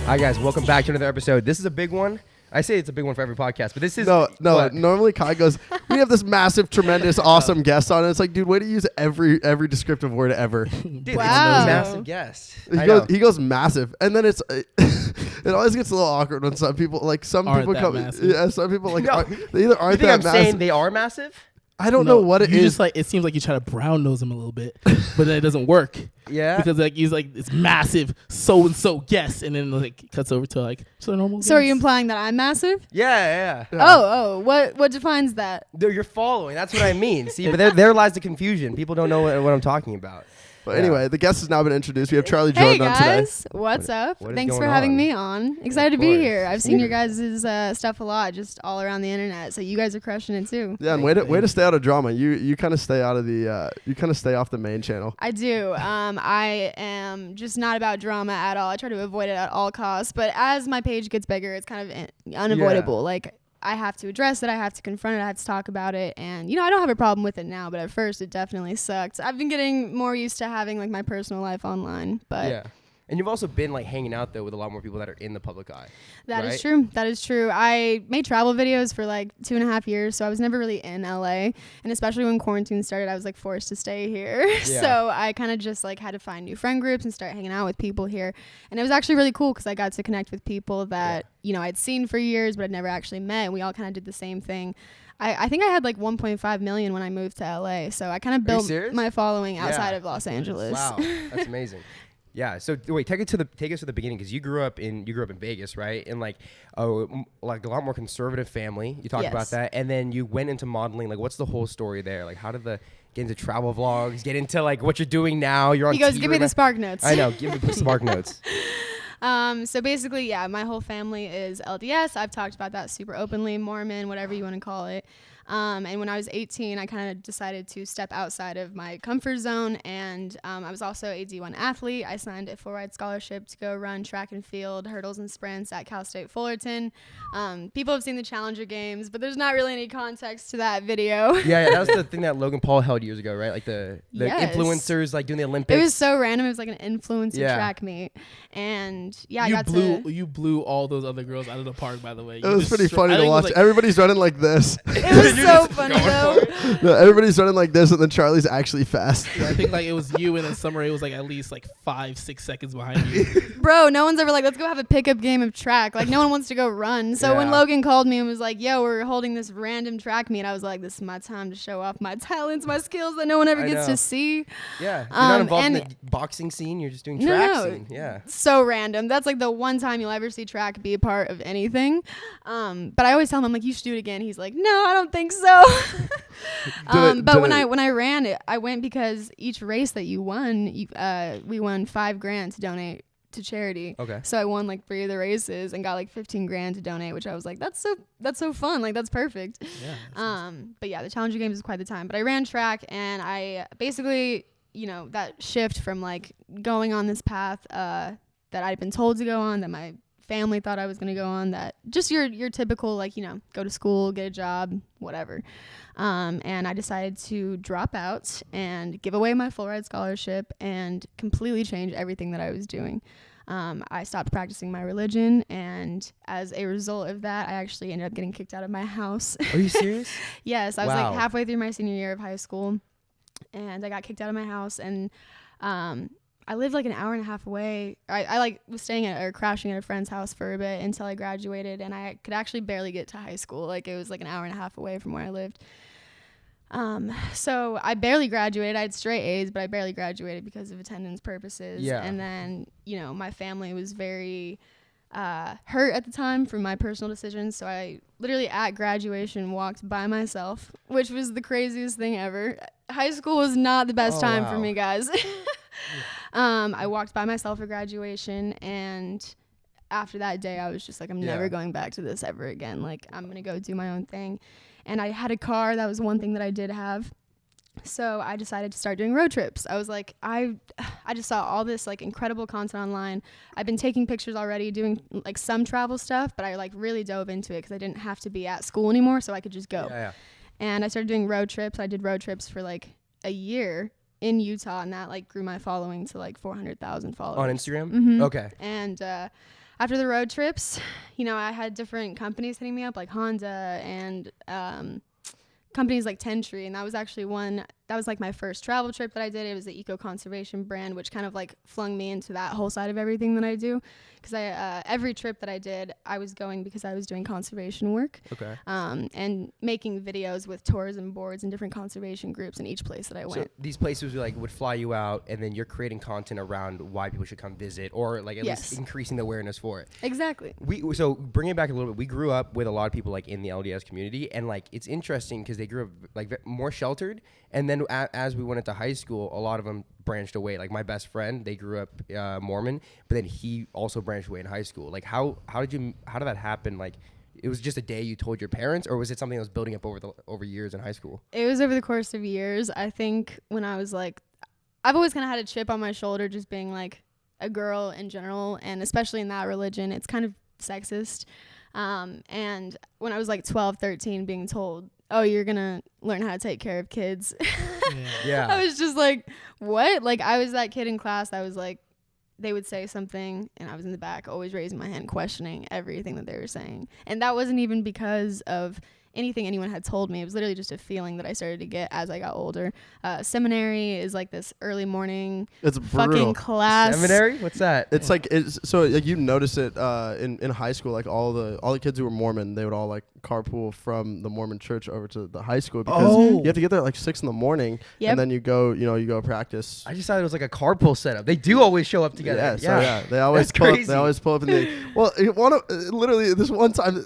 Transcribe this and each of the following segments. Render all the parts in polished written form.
Hi guys, welcome back to another episode. This is a big one. I say it's a big one for every podcast, but this is no. what? Normally, Kai goes, "We have this massive, tremendous, awesome guest on." And it's like, dude, way to use every descriptive word ever. Dude, Wow. it's a massive guest. He goes massive, and then it's it always gets a little awkward when some people some Aren't people that come. massive. Yeah, some people like No. they either aren't You think that I'm massive. saying they are massive? I don't know what it you is. Just like it seems like you try to brown nose him a little bit, but then it doesn't work. Yeah. Because like he's like it's massive so and so guest, and then like cuts over to like so normal. So are you guest. implying that I'm massive? Yeah. Oh, what defines that? You're following. That's what I mean. See, but there lies the confusion. People don't know what I'm talking about. But anyway, the guest has now been introduced. We have Charly Hey joined on today. guys, what's up? what is Thanks for going having on? me on. Excited to Of be course. here. I've seen your guys' stuff a lot, just all around the internet. So you guys are crushing it too. Yeah, and way to stay out of drama. You kind of stay out of the you kind of stay off the main channel. I do. I am just not about drama at all. I try to avoid it at all costs. But as my page gets bigger, it's kind of unavoidable. Like I have to address it. I have to confront it. I have to talk about it. And, I don't have a problem with it now, but at first it definitely sucked. I've been getting more used to having like my personal life online, but Yeah. And you've also been like hanging out though with a lot more people that are in the public eye. that is right? true. That is true. I made travel videos for like 2.5 years, so I was never really in LA. And especially when quarantine started, I was like forced to stay here. Yeah. So I kind of just like had to find new friend groups and start hanging out with people here. And it was actually really cool because I got to connect with people that, I'd seen for years, but I'd never actually met. And we all kind of did the same thing. I think I had like 1.5 million when I moved to LA. So I kind of built my following outside of Los Angeles. Wow, that's amazing. Yeah. So wait, take us to the beginning because you grew up in Vegas, right? In like a lot more conservative family. You talked about that, and then you went into modeling. Like, what's the whole story there? Like, how did get into travel vlogs? Get into like what you're doing now? You're on. He goes, give me the spark notes. I know. Give me the spark notes. So basically, my whole family is LDS. I've talked about that super openly, Mormon, whatever you want to call it. And when I was 18, I kind of decided to step outside of my comfort zone. And I was also a D1 athlete. I signed a full-ride scholarship to go run track and field, hurdles and sprints at Cal State Fullerton. People have seen the Challenger Games, but there's not really any context to that video. Yeah, that was the thing that Logan Paul held years ago, right? Like the influencers like doing the Olympics. It was so random. It was like an influencer track meet. And you blew all those other girls out of the park. By the way, It was pretty funny to watch. Everybody's running like this. It was so funny though. No, everybody's running like this, and then Charlie's actually fast. I think like it was you, and then Summer. It was like at least like 5-6 seconds behind you. Bro, no one's ever like, let's go have a pickup game of track. Like, no one wants to go run. So when Logan called me and was like, yo, we're holding this random track meet, I was like, this is my time to show off my talents, my skills that no one ever gets to see. Yeah, you're not involved in the boxing scene. You're just doing track scene. Yeah. So random. That's like the one time you'll ever see track be a part of anything. But I always tell him, I'm like, you should do it again. He's like, no, I don't think so. But when I ran it, I went because each race that you won, we won $5,000 to donate to charity. Okay. So I won like 3 of the races and got like $15,000 to donate, which I was like, that's so fun. Like that's perfect. Yeah. But yeah, the Challenger Games was quite the time. But I ran track and I basically, that shift from like going on this path that I'd been told to go on, that my family thought I was going to go on, that just your typical like, go to school, get a job, whatever. And I decided to drop out and give away my full ride scholarship and completely change everything that I was doing. I stopped practicing my religion, and as a result of that, I actually ended up getting kicked out of my house. Are you serious? Yes, I was like halfway through my senior year of high school, and I got kicked out of my house, and I lived like an hour and a half away. I like was staying at or crashing at a friend's house for a bit until I graduated, and I could actually barely get to high school. Like it was like an hour and a half away from where I lived. So I barely graduated. I had straight A's, but I barely graduated because of attendance purposes. Yeah. And then, my family was very hurt at the time from my personal decisions. So I literally at graduation walked by myself, which was the craziest thing ever. High school was not the best time for me, guys. I walked by myself at graduation, and after that day, I was just like, I'm never going back to this ever again. Like, I'm going to go do my own thing. And I had a car. That was one thing that I did have. So I decided to start doing road trips. I was like, I just saw all this like incredible content online. I've been taking pictures already, doing like some travel stuff, but I like really dove into it because I didn't have to be at school anymore, so I could just go. And I started doing road trips. I did road trips for like a year in Utah, and that like grew my following to like 400,000 followers on Instagram. Okay. And after the road trips, I had different companies hitting me up, like Honda and companies like Tree, and that was actually that was like my first travel trip that I did. It was the eco conservation brand, which kind of like flung me into that whole side of everything that I do, because every trip that I did, I was going because I was doing conservation work, and making videos with tourism boards and different conservation groups in each place that I went. So these places would fly you out, and then you're creating content around why people should come visit, or like at least increasing the awareness for it. Exactly. So bringing it back a little bit, we grew up with a lot of people like in the LDS community, and like it's interesting because they grew up like more sheltered, and then as we went into high school, a lot of them branched away. Like my best friend, they grew up Mormon, but then he also branched away in high school. Like how did that happen? Like it was just a day you told your parents, or was it something that was building up over years in high school? It was over the course of years. I think when I was like, I've always kind of had a chip on my shoulder just being like a girl in general, and especially in that religion, it's kind of sexist. And when I was like 12, 13, being told, oh, you're going to learn how to take care of kids. Yeah. I was just like, what? Like, I was that kid in class that was like, they would say something, and I was in the back, always raising my hand, questioning everything that they were saying. And that wasn't even because of anything anyone had told me. It was literally just a feeling that I started to get as I got older. Seminary is like this early morning fucking class. Seminary? What's that? It's like so like you notice it in high school, like all the kids who were Mormon, they would all like carpool from the Mormon church over to the high school because you have to get there at like 6 a.m, and then you go practice. I just thought it was like a carpool setup. They do always show up together. They always they always pull up in the literally this one time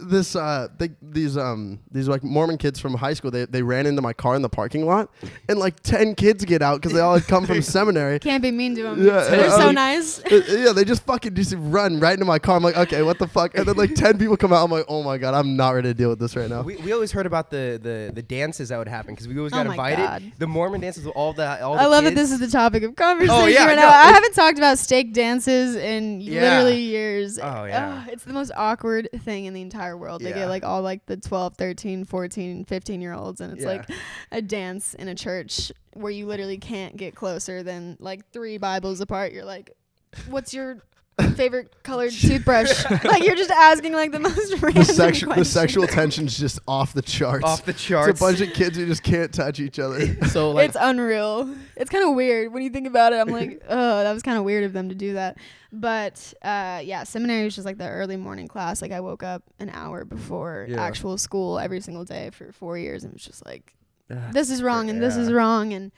these like Mormon kids from high school, they ran into my car in the parking lot, and like 10 kids get out because they all had come from seminary. Can't be mean to them. Yeah, they're so nice. They just fucking just run right into my car. I'm like, okay, what the fuck? And then like 10 people come out. I'm like, oh my God, I'm not ready to deal with this right now. We always heard about the dances that would happen because we always got invited. God. The Mormon dances with all the I love that this is the topic of conversation right now. I haven't talked about steak dances in literally years. Oh yeah. It's the most awkward thing in the entire world. They get like all like the 12, 13, 14, 15-year-olds, and it's like a dance in a church where you literally can't get closer than like 3 Bibles apart. You're like, what's your favorite colored toothbrush? Like you're just asking like the most random questions. The sexual tension's just off the charts. Off the charts. It's a bunch of kids who just can't touch each other. So like, it's unreal. It's kind of weird when you think about it. I'm like, oh, that was kind of weird of them to do that. But seminary was just like the early morning class. Like I woke up an hour before actual school every single day for 4 years, and it was just like, this is wrong and this is wrong, and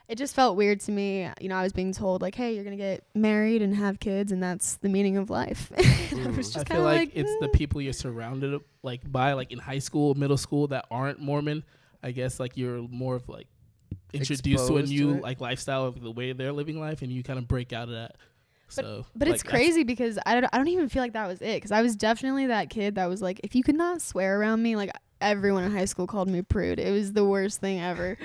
it just felt weird to me. I was being told like, hey, you're gonna get married and have kids, and that's the meaning of life. I feel like it's the people you're surrounded like by, like in high school, middle school, that aren't Mormon. I guess like you're more of like introduced to a new like lifestyle of the way they're living life, and you kind of break out of that. But it's crazy because I don't even feel like that was it, because I was definitely that kid that was like, if you could not swear around me, like everyone in high school called me prude. It was the worst thing ever.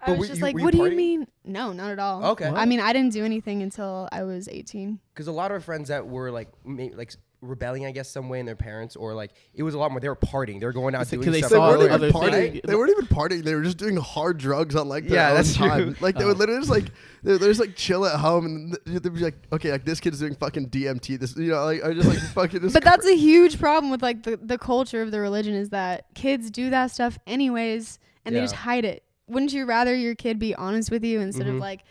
I was just like, what do you mean? No, not at all. Okay. I mean, I didn't do anything until I was 18. Because a lot of our friends that were like rebelling, I guess, some way in their parents, or like it was a lot more. They were partying. They were going out doing stuff. They weren't even partying. They weren't even partying. They were just doing hard drugs on like their own time. Like they would literally just like they just like chill at home, and they'd be like, okay, like this kid's doing fucking DMT. This, like I just like fucking. But that's a huge problem with like the culture of the religion, is that kids do that stuff anyways, and they just hide it. Wouldn't you rather your kid be honest with you instead of like,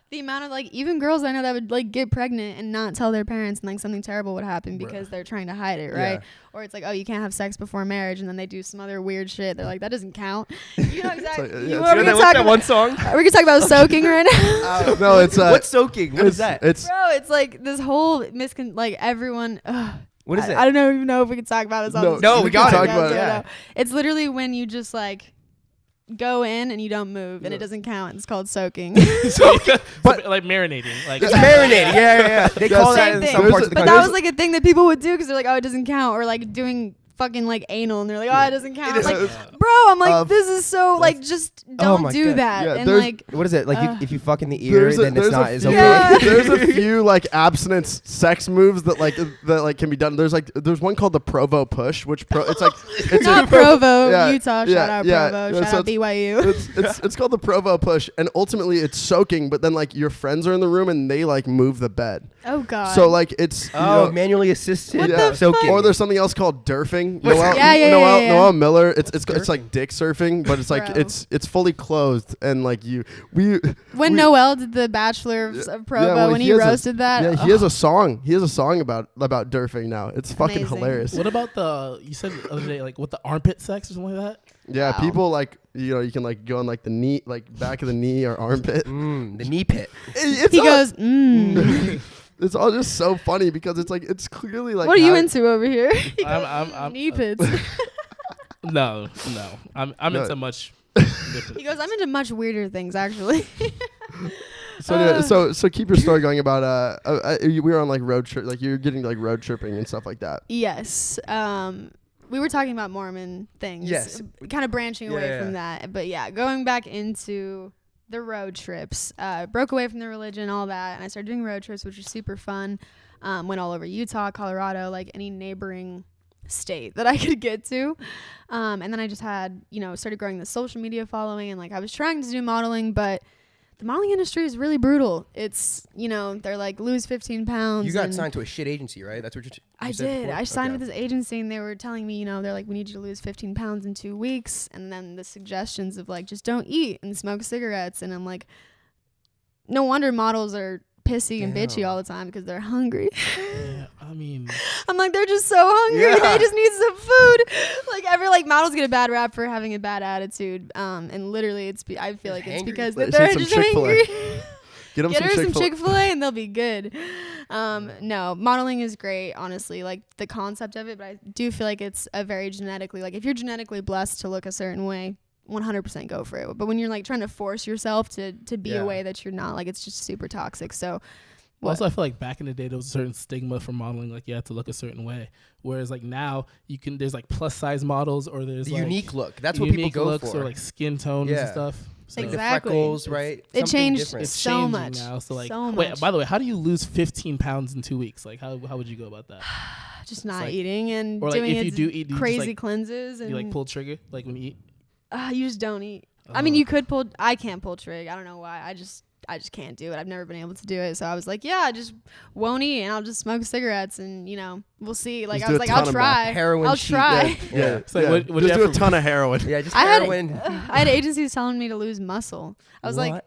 the amount of like even girls I know that would like get pregnant and not tell their parents, and like something terrible would happen because they're trying to hide it, right? Or it's like, oh, you can't have sex before marriage, and then they do some other weird shit. They're like, that doesn't count. You know exactly. What's that one song? We're gonna talk about soaking right now. No, it's what's soaking? What is that? It's like this whole like everyone. What is it? I don't even know if we can talk about this. No, we got talk about it. Yeah. It's literally when you just like go in and you don't move, and it doesn't count. It's called soaking. But like marinating, like it's marinating. Yeah. They call that in some parts of the country. But that was like a thing that people would do because they're like, oh, it doesn't count, or like doing fucking like anal, and they're like, oh, it doesn't count. I'm like, bro, I'm like, this is so like, just don't do that. Yeah, and like, what is it like? If you fuck in the ear, then it's not as okay. Yeah. There's a few like abstinence sex moves that can be done. There's one called the Provo push, which it's not Provo, Utah. Shout out Provo. Shout out BYU. It's called the Provo push, and ultimately it's soaking. But then like your friends are in the room and they like move the bed. Oh god. So like it's manually assisted soaking. Or there's something else called durfing. Noel Miller. It's like dick surfing, but it's like it's fully clothed and like when Noel did the Bachelor of Provo when he roasted that. Yeah, he has a song. He has a song about durfing now. It's fucking hilarious. What about you said the other day like what the armpit sex or something like that? Yeah, people like you can like go on like the knee, like back of the knee or armpit. The knee pit. He goes. It's all just so funny because it's like it's clearly like. What are you into over here? I'm knee pits. No, I'm into much. Different. He goes, I'm into much weirder things actually. So keep your story going about we were on like road trip, like you're getting like road tripping and stuff like that. Yes. We were talking about Mormon things. Yes. Kind of branching away from that, but going back into the road trips, broke away from the religion, all that, and I started doing road trips, which was super fun. Went all over Utah, Colorado, like any neighboring state that I could get to. And then I just had, started growing the social media following, and like I was trying to do modeling, but the modeling industry is really brutal. It's, they're like, lose 15 pounds. You got signed to a shit agency, right? That's what I did. I signed with this agency, and they were telling me, they're like, we need you to lose 15 pounds in 2 weeks. And then the suggestions of like, just don't eat and smoke cigarettes. And I'm like, no wonder models are pissy and bitchy all the time because they're hungry. Yeah, I mean, I'm like, they're just so hungry. They just need some food. Like models get a bad rap for having a bad attitude. And literally I feel like it's because they're just hungry. Get her some Chick-fil-A and they'll be good. No, modeling is great, honestly, like the concept of it, but I do feel like it's a very genetically, like if you're genetically blessed to look a certain way, 100% go for it. But when you're like trying to force yourself to be a way that you're not, like it's just super toxic. So also I feel like back in the day there was a certain stigma for modeling, like you had to look a certain way, whereas like now there's like plus size models, or there's the like unique look. That's what people go for, or like skin tones and stuff. So exactly. The freckles, right? It changed different. It's so much now. So like, so wait, much. by the way, how do you lose 15 pounds in 2 weeks? Like how would you go about that? Just not eating and or like doing if you do eat, crazy cleanses. And you like pull trigger like when you eat? You just don't eat. I mean, you could pull. I can't pull trig. I don't know why. I just can't do it. I've never been able to do it. So I was like, I just won't eat, and I'll just smoke cigarettes, and we'll see. Like I was like, I'll try. Heroin sheet. Try. Yeah. It's like, what just do a ton of heroin. Yeah, just heroin. I had agencies telling me to lose muscle. I was like,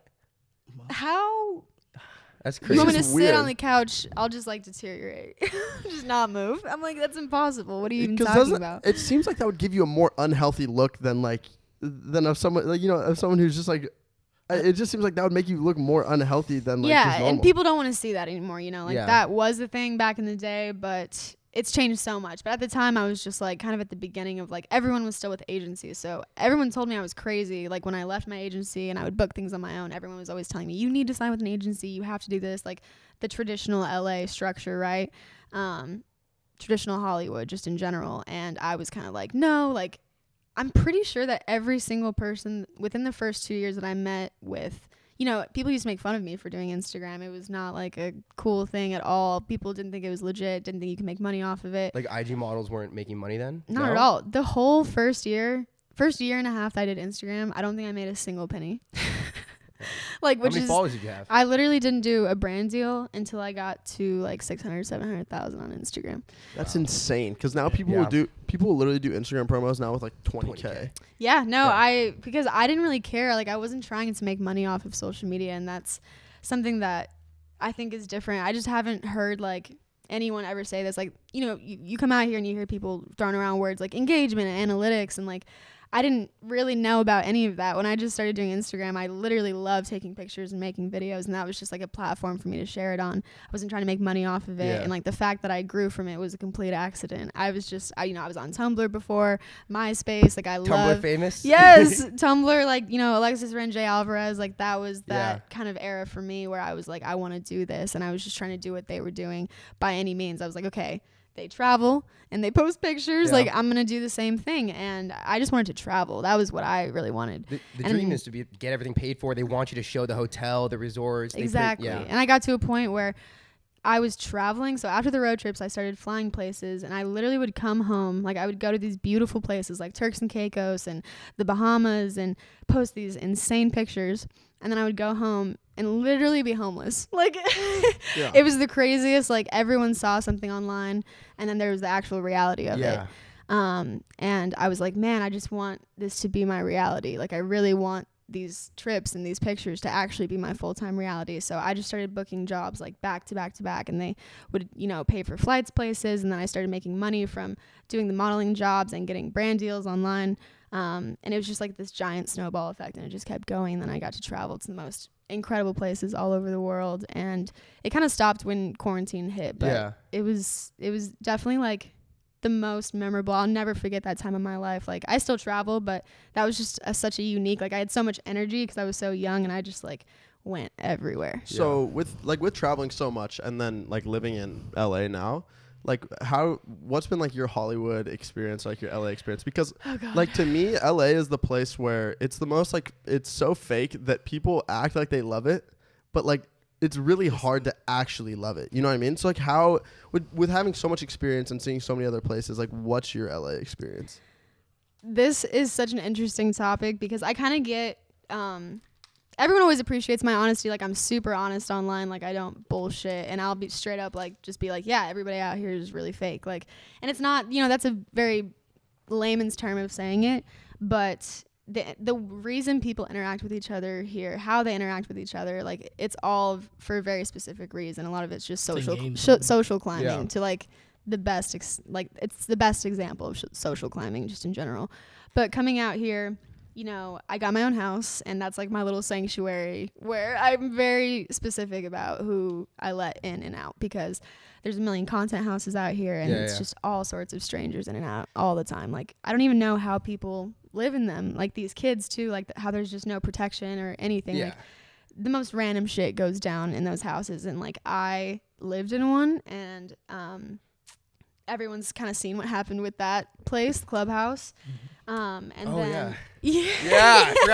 how? That's crazy. You want me to sit on the couch? I'll just like deteriorate, just not move. I'm like, that's impossible. What are you even talking about? It seems like that would give you a more unhealthy look than of someone like of someone who's just like. It just seems like that would make you look more unhealthy than like just normal. And people don't want to see that anymore. That was the thing back in the day, but it's changed so much. But at the time, I was just like kind of at the beginning of like everyone was still with agencies, so everyone told me I was crazy. Like when I left my agency and I would book things on my own, everyone was always telling me, you need to sign with an agency, you have to do this, like the traditional LA structure, right? Traditional Hollywood just in general. And I was kind of like, no, like I'm pretty sure that every single person within the first 2 years that I met with, people used to make fun of me for doing Instagram. It was not like a cool thing at all. People didn't think it was legit, didn't think you could make money off of it. Like IG models weren't making money then? Not at all. The whole first year and a half that I did Instagram, I don't think I made a single penny. Like, which How many followers did you have? I literally didn't do a brand deal until I got to like 600, 700,000 on Instagram. That's insane. Because now people will literally do Instagram promos now with like 20K. Yeah, no, because I didn't really care. Like I wasn't trying to make money off of social media, and that's something that I think is different. I just haven't heard like anyone ever say this. Like, you come out here and you hear people throwing around words like engagement and analytics, and like I didn't really know about any of that. When I just started doing Instagram, I literally loved taking pictures and making videos, and that was just like a platform for me to share it on. I wasn't trying to make money off of it, and like the fact that I grew from it was a complete accident. I was just, I was on Tumblr before, MySpace, like I love Tumblr famous? Yes, Tumblr, like, Alexis Renjay Alvarez, like that was that kind of era for me where I was like, I want to do this, and I was just trying to do what they were doing by any means. I was like, okay, they travel and they post pictures. Like, I'm going to do the same thing. And I just wanted to travel. That was what I really wanted. The dream is to get everything paid for. They want you to show the hotel, the resorts. Exactly. And I got to a point where I was traveling. So after the road trips, I started flying places, and I literally would come home. Like, I would go to these beautiful places like Turks and Caicos and the Bahamas and post these insane pictures. And then I would go home and literally be homeless. Like, it was the craziest. Like, everyone saw something online, and then there was the actual reality of it. And I was like, man, I just want this to be my reality. Like, I really want these trips and these pictures to actually be my full-time reality. So I just started booking jobs like back to back to back, and they would, pay for flights, places. And then I started making money from doing the modeling jobs and getting brand deals online. And it was just like this giant snowball effect, and it just kept going. And then I got to travel to the most incredible places all over the world. And it kind of stopped when quarantine hit, but it was definitely like the most memorable. I'll never forget that time of my life. Like, I still travel, but that was just such a unique, like, I had so much energy because I was so young, and I just like went everywhere. So with traveling so much and then like living in LA now, like what's been like your Hollywood experience, like your LA experience? Because like to me, LA is the place where it's the most like, it's so fake that people act like they love it, but like it's really hard to actually love it. You know what I mean? So like how, with having so much experience and seeing so many other places, like what's your LA experience? This is such an interesting topic because I kind of get, everyone always appreciates my honesty. Like, I'm super honest online. Like, I don't bullshit, and I'll be straight up, like, just be like, yeah, everybody out here is really fake. Like, and it's not, that's a very layman's term of saying it, but the reason people interact with each other here, how they interact with each other, like, it's all for a very specific reason. A lot of it's just social climbing to like the best, it's the best example of social climbing just in general. But coming out here, I got my own house, and that's like my little sanctuary where I'm very specific about who I let in and out, because there's a million content houses out here, and it's just all sorts of strangers in and out all the time. Like, I don't even know how people live in them. Like, these kids too, like how there's just no protection or anything. Like, the most random shit goes down in those houses, and like I lived in one, and everyone's kind of seen what happened with that place, Clubhouse. I forgot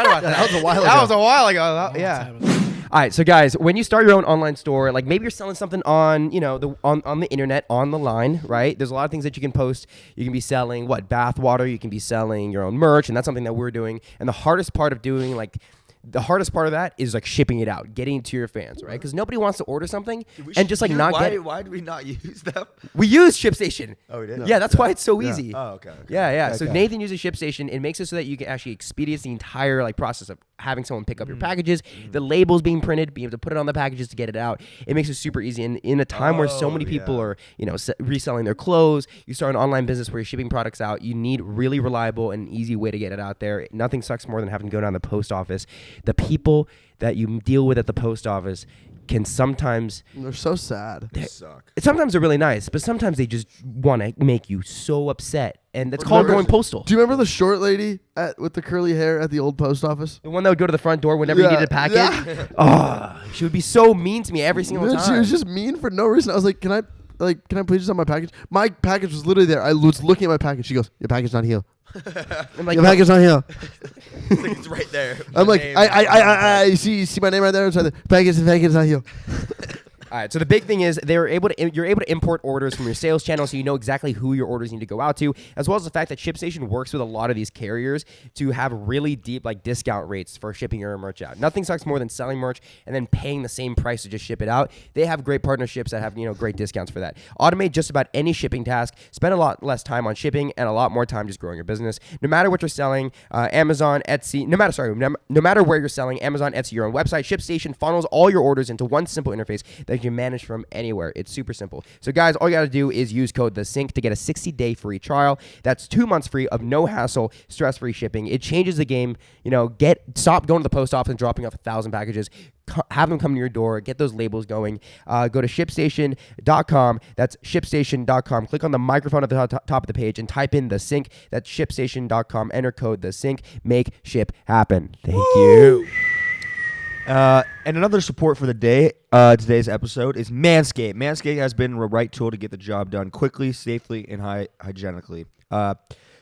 about that. That was a while ago. All right, so guys, when you start your own online store, like maybe you're selling something on, on the internet, on the line, right? There's a lot of things that you can post. You can be selling bath water. You can be selling your own merch, and that's something that we're doing. And the hardest part of that is like shipping it out, getting it to your fans, right? Because nobody wants to order something and just like not get it. Why do we not use them? We use ShipStation. Oh, we did? No. Yeah, that's why it's so easy. Oh, okay. Yeah. Okay. So Nathan uses ShipStation. It makes it so that you can actually expedite the entire like process of having someone pick up your packages, the labels being printed, being able to put it on the packages to get it out. It makes it super easy. And in a time where so many people are, reselling their clothes, you start an online business where you're shipping products out, you need really reliable and easy way to get it out there. Nothing sucks more than having to go down to the post office. The people that you deal with at the post office can sometimes... They're so sad. They suck. Sometimes they're really nice, but sometimes they just want to make you so upset. And that's called going postal. Do you remember the short lady with the curly hair at the old post office? The one that would go to the front door whenever you needed a package? Yeah. Oh, she would be so mean to me every single time. She was just mean for no reason. I was like, can I please just have my package? My package was literally there. I was looking at my package. She goes, your package not here. I'm like, your package not here. It's right there. I'm like, I see my name right there. It's right there. Package not here. All right, so the big thing is you're able to import orders from your sales channel, so you know exactly who your orders need to go out to, as well as the fact that ShipStation works with a lot of these carriers to have really deep discount rates for shipping your merch out. Nothing sucks more than selling merch and then paying the same price to just ship it out. They have great partnerships that have great discounts for that. Automate just about any shipping task. Spend a lot less time on shipping and a lot more time just growing your business. No matter what you're selling, Amazon, Etsy, no matter where you're selling, Amazon, Etsy, your own website, ShipStation funnels all your orders into one simple interface that you can manage from anywhere. It's super simple. So guys, all you got to do is use code TheSync to get a 60-day free trial. That's 2 months free of no hassle, stress-free shipping. It changes the game. Stop going to the post office and dropping off 1,000 packages. Have them come to your door. Get those labels going. Go to ShipStation.com. That's ShipStation.com. Click on the microphone at the top of the page and type in TheSync. That's ShipStation.com. Enter code TheSync. Make ship happen. Thank you. And another support for the day, today's episode, is Manscaped. Manscaped has been the right tool to get the job done quickly, safely, and hygienically.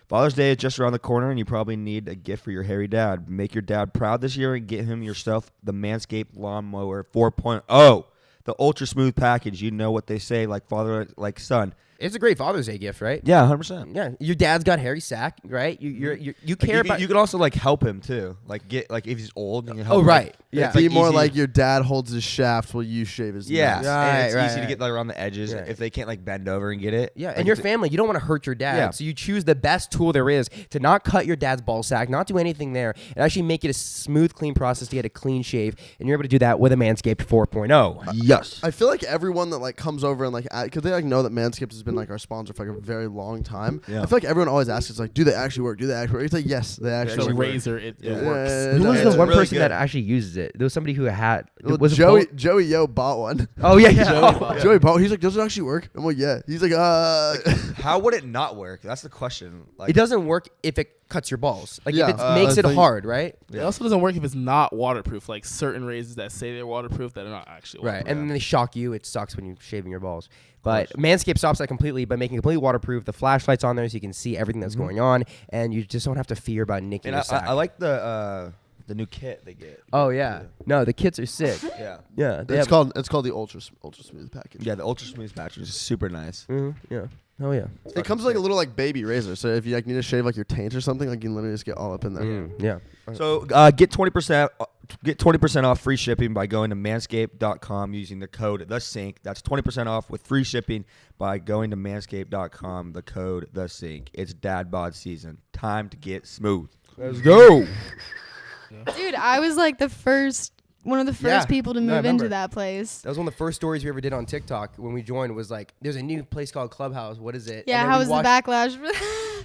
Father's Day is just around the corner, and you probably need a gift for your hairy dad. Make your dad proud this year and get him yourself the Manscaped Lawnmower 4.0, the ultra smooth package. You know what they say, like father, like son. It's a great Father's Day gift, right? Yeah, 100%. Yeah, your dad's got hairy sack, right? You care about. You could also like help him too, like get like if he's old, you can help. Oh, him, right. Like, Yeah. it's, like, Be more easy. like your dad holds his shaft while you shave his Yeah, nuts. and it's Right, easy to right. get like around the edges if they can't like bend over and get it. Yeah, Like, and your family, you don't want to hurt your dad. Yeah. So you choose the best tool there is to not cut your dad's ball sack, not do anything there, and actually make it a smooth, clean process to get a clean shave. And you're able to do that with a Manscaped 4.0. Yes. I feel like everyone that like comes over and like, because they like know that Manscaped has been like our sponsor for like a very long time. Yeah. I feel like everyone always asks, it's like, do they actually work? Do they actually work? It's like, yes, they actually The work. razor, it works. Who was it's the one really person good. that actually uses it? There was somebody who had. Well, was it Joey Yo bought one. Oh yeah, yeah. Joey Oh. bought it. Joey bought. He's like, does it actually work? I'm like, yeah. He's like, How would it not work? That's the question. Like, It doesn't work if it cuts your balls. Like Yeah. if it makes I it think- hard, right? It also doesn't work if it's not waterproof. Like certain razors that say they're waterproof that are not actually Right, waterproof. and then they shock you. It sucks when you're shaving your balls. But Manscaped stops that completely by making it completely waterproof. The flashlight's on there so you can see everything that's going on, and you just don't have to fear about nicking and your sack. I like the new kit they get. Oh yeah, no, the kits are sick. Yeah. Yeah, they it's have- called the ultra smooth package. Yeah, the ultra smooth patch is super nice. Yeah. Oh yeah. It comes with like a little like baby razor, so if you like need to shave like your taint or something, like you can literally just get all up in there. Yeah. So get 20% off free shipping by going to manscaped.com using the code TheSync. That's 20% off with free shipping by going to manscaped.com. The code TheSync. It's dad bod season. Time to get smooth. Let's go. Dude, I was like one of the first Yeah. people to No, I move into remember. that place. That was one of the first stories we ever did on TikTok when we joined. Was like, there's a new place called Clubhouse. What is it? Yeah, And then how we was the watched- backlash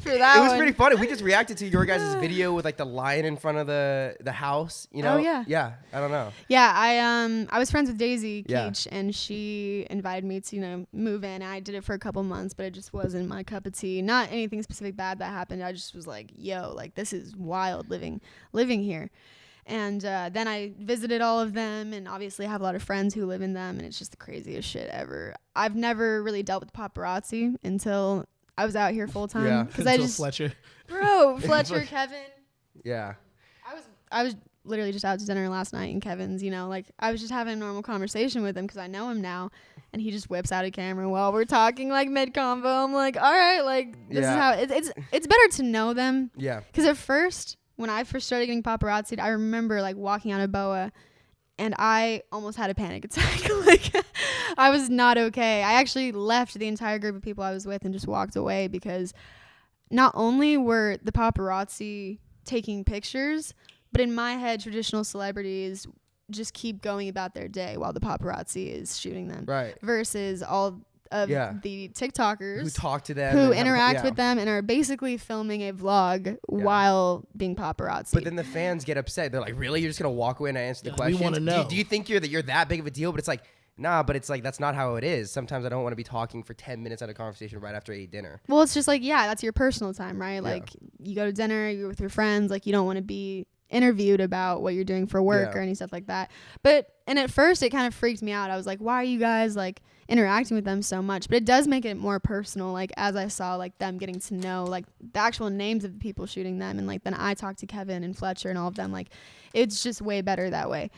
for that It was one? pretty funny. We just reacted to your guys' video with like the lion in front of the house. You know? Oh, yeah. Yeah. I don't know. Yeah, I was friends with Daisy Yeah. Keach, and she invited me to move in. I did it for a couple months, but it just wasn't my cup of tea. Not anything specific bad that happened. I just was like, yo, like this is wild living here. And then I visited all of them, and obviously have a lot of friends who live in them, and it's just the craziest shit ever. I've never really dealt with paparazzi until I was out here full time. Yeah. Because I Until just, Fletcher. bro, Fletcher, Kevin. Yeah. I was literally just out to dinner last night in Kevin's, like I was just having a normal conversation with him because I know him now, and he just whips out a camera while we're talking like mid convo. I'm like, all right, like this is how it's better to know them. Yeah. Because at first, when I first started getting paparazzi'd, I remember like walking out of Boa, and I almost had a panic attack. Like I was not okay. I actually left the entire group of people I was with and just walked away because not only were the paparazzi taking pictures, but in my head, traditional celebrities just keep going about their day while the paparazzi is shooting them. Right. Versus all of the TikTokers Who talk to them? who and have- interact yeah. with them and are basically filming a vlog while being paparazzi. But then the fans get upset. They're like, "Really? You're just gonna walk away and not answer the Yeah, we questions? wanna know. Do you think you're that big of a deal?" But it's like, nah. But it's like that's not how it is. Sometimes I don't want to be talking for 10 minutes at a conversation right after I eat dinner. well, it's just like, yeah, that's your personal time, right? Like you go to dinner, you're with your friends, like you don't want to be interviewed about what you're doing for work or any stuff like that. And at first it kind of freaked me out. I was like, why are you guys like interacting with them so much? But it does make it more personal, like as I saw like them getting to know like the actual names of the people shooting them, and like then I talked to Kevin and Fletcher and all of them. Like it's just way better that way.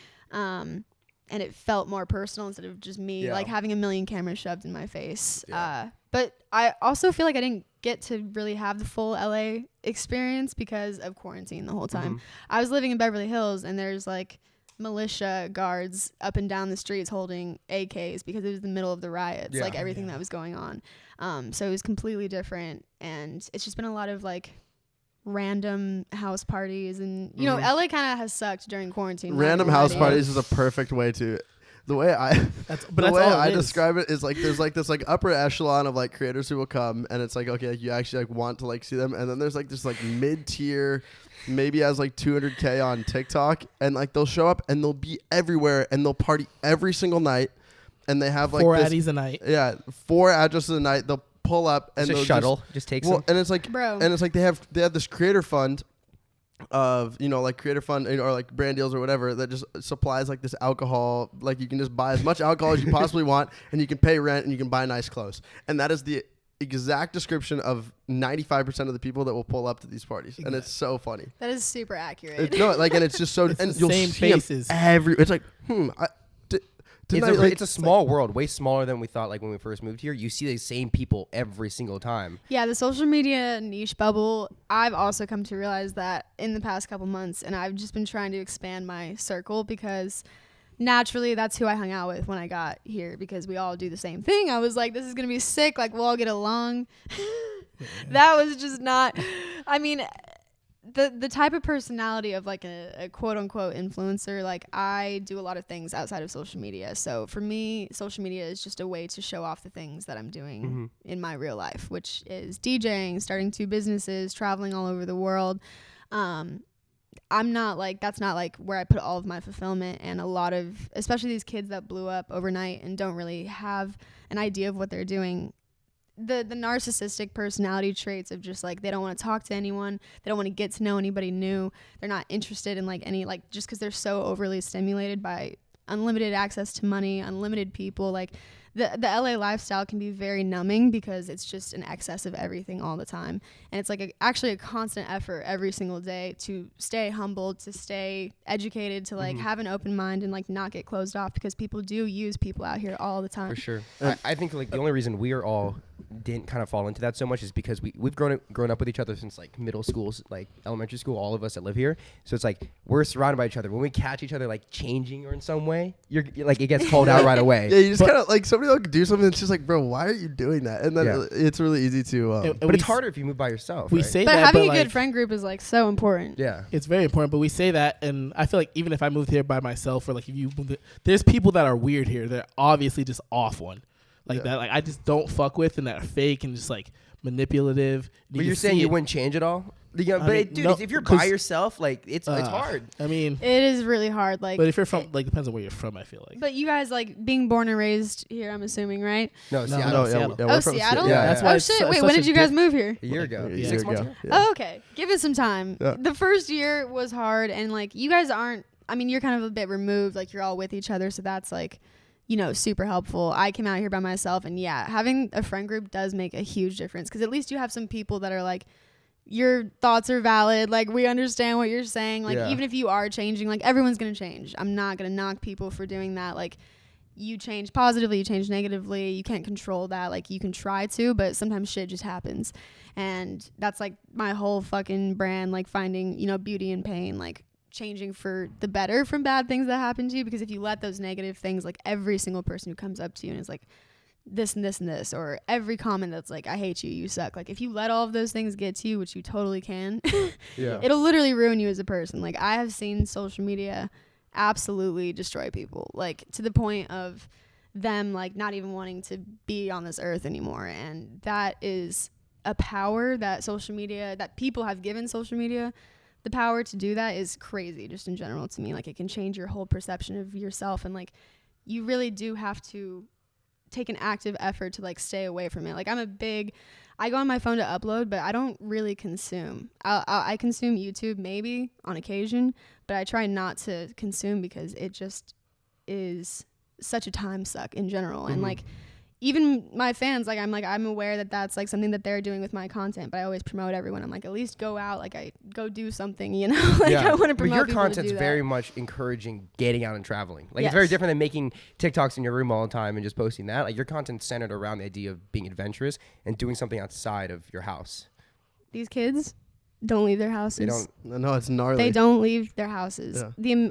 And it felt more personal instead of just me like having a million cameras shoved in my face. But I also feel like I didn't get to really have the full LA experience because of quarantine the whole time. I was living in Beverly Hills, and there's like militia guards up and down the streets holding AKs because it was the middle of the riots, like everything that was going on. So it was completely different, and it's just been a lot of like random house parties, and LA kind of has sucked during quarantine. Random house parties is a perfect way to. The way I describe it is like there's like this like upper echelon of like creators who will come, and it's like, okay, like, you actually like want to like see them, and then there's like this like mid tier, maybe has like 200K on TikTok, and like they'll show up and they'll be everywhere and they'll party every single night, and they have like 4 addies a night. Yeah, 4 addresses a night. They'll pull up and It's a they'll shuttle just takes them. and it's like Bro. and it's like they have this creator fund. of, you know, like Creator Fund or like brand deals or whatever that just supplies like this alcohol. Like you can just buy as much alcohol as you possibly want, and you can pay rent and you can buy nice clothes. And that is the exact description of 95% of the people that will pull up to these parties. And it's so funny. That is super accurate. And it's just so, it's and the you'll same see 'em faces. it's like, It's a small world, way smaller than we thought. Like when we first moved here, you see the same people every single time. Yeah, the social media niche bubble, I've also come to realize that in the past couple months, and I've just been trying to expand my circle because naturally that's who I hung out with when I got here because we all do the same thing. I was like, this is going to be sick. Like, we'll all get along. That was just not, I mean, the type of personality of like a quote unquote influencer, like I do a lot of things outside of social media. So for me, social media is just a way to show off the things that I'm doing in my real life, which is DJing, starting 2 businesses, traveling all over the world. I'm not like, that's not like where I put all of my fulfillment, and a lot of, especially these kids that blew up overnight and don't really have an idea of what they're doing. The narcissistic personality traits of just like they don't want to talk to anyone, they don't want to get to know anybody new, they're not interested in like any, like just because they're so overly stimulated by unlimited access to money, unlimited people. Like the LA lifestyle can be very numbing because it's just an excess of everything all the time, and it's like actually a constant effort every single day to stay humbled, to stay educated, to like have an open mind and like not get closed off, because people do use people out here all the time. For sure. I think like the only reason we are all didn't kind of fall into that so much is because we've grown up with each other since like middle school, like elementary school, all of us that live here. So it's like we're surrounded by each other. When we catch each other like changing or in some way, you're like, it gets called out right away. Yeah, you just kind of like, somebody will do something that's just like, bro, why are you doing that? And then it's really easy to but it's harder if you move by yourself. We right? say but that, having but a like, good friend group is like so important. Yeah, it's very important. But we say that, and I feel like even if I moved here by myself, or like if you moved, there's people that are weird here. They're obviously just off one. Like that, like I just don't fuck with, and that are fake and just like manipulative. But you're saying you wouldn't change it all? Dude, if you're by yourself, like it's hard. I mean, it is really hard. Like, but if you're from, like, depends on where you're from. I feel like. But you guys like being born and raised here, I'm assuming, right? No, Seattle. we're from Seattle. Yeah, that's why. Oh shit! Wait, when did you guys move here? A year ago. Yeah, 6 months ago. Yeah. Oh, okay. Give it some time. Yeah. The first year was hard, and like you guys aren't. I mean, you're kind of a bit removed. Like you're all with each other, so that's like, you know, super helpful. I came out here by myself, and yeah, having a friend group does make a huge difference, because at least you have some people that are like, your thoughts are valid, like we understand what you're saying, like even if you are changing, like everyone's gonna change. I'm not gonna knock people for doing that. Like you change positively, you change negatively, you can't control that. Like you can try to, but sometimes shit just happens, and that's like my whole fucking brand, like finding, you know, beauty in pain, like changing for the better from bad things that happen to you. Because if you let those negative things, like every single person who comes up to you and is like this and this and this, or every comment that's like, I hate you, you suck, like if you let all of those things get to you, which you totally can, it'll literally ruin you as a person. Like I have seen social media absolutely destroy people, like to the point of them like not even wanting to be on this earth anymore. And that is a power that social media, that people have given social media. The power to do that is crazy, just in general, to me. Like it can change your whole perception of yourself, and like you really do have to take an active effort to like stay away from it. Like I go on my phone to upload, but I don't really consume. I consume YouTube maybe on occasion, but I try not to consume because it just is such a time suck in general. And like even my fans, like I'm aware that that's like something that they're doing with my content, but I always promote everyone. I'm like, at least go out, like I go do something, you know. Like I want to promote but your people content's to do very that. much encouraging getting out and traveling. Like Yes. it's very different than making TikToks in your room all the time and just posting that. Like your content's centered around the idea of being adventurous and doing something outside of your house. These kids don't leave their houses. They don't. No, it's gnarly. They don't leave their houses. Yeah.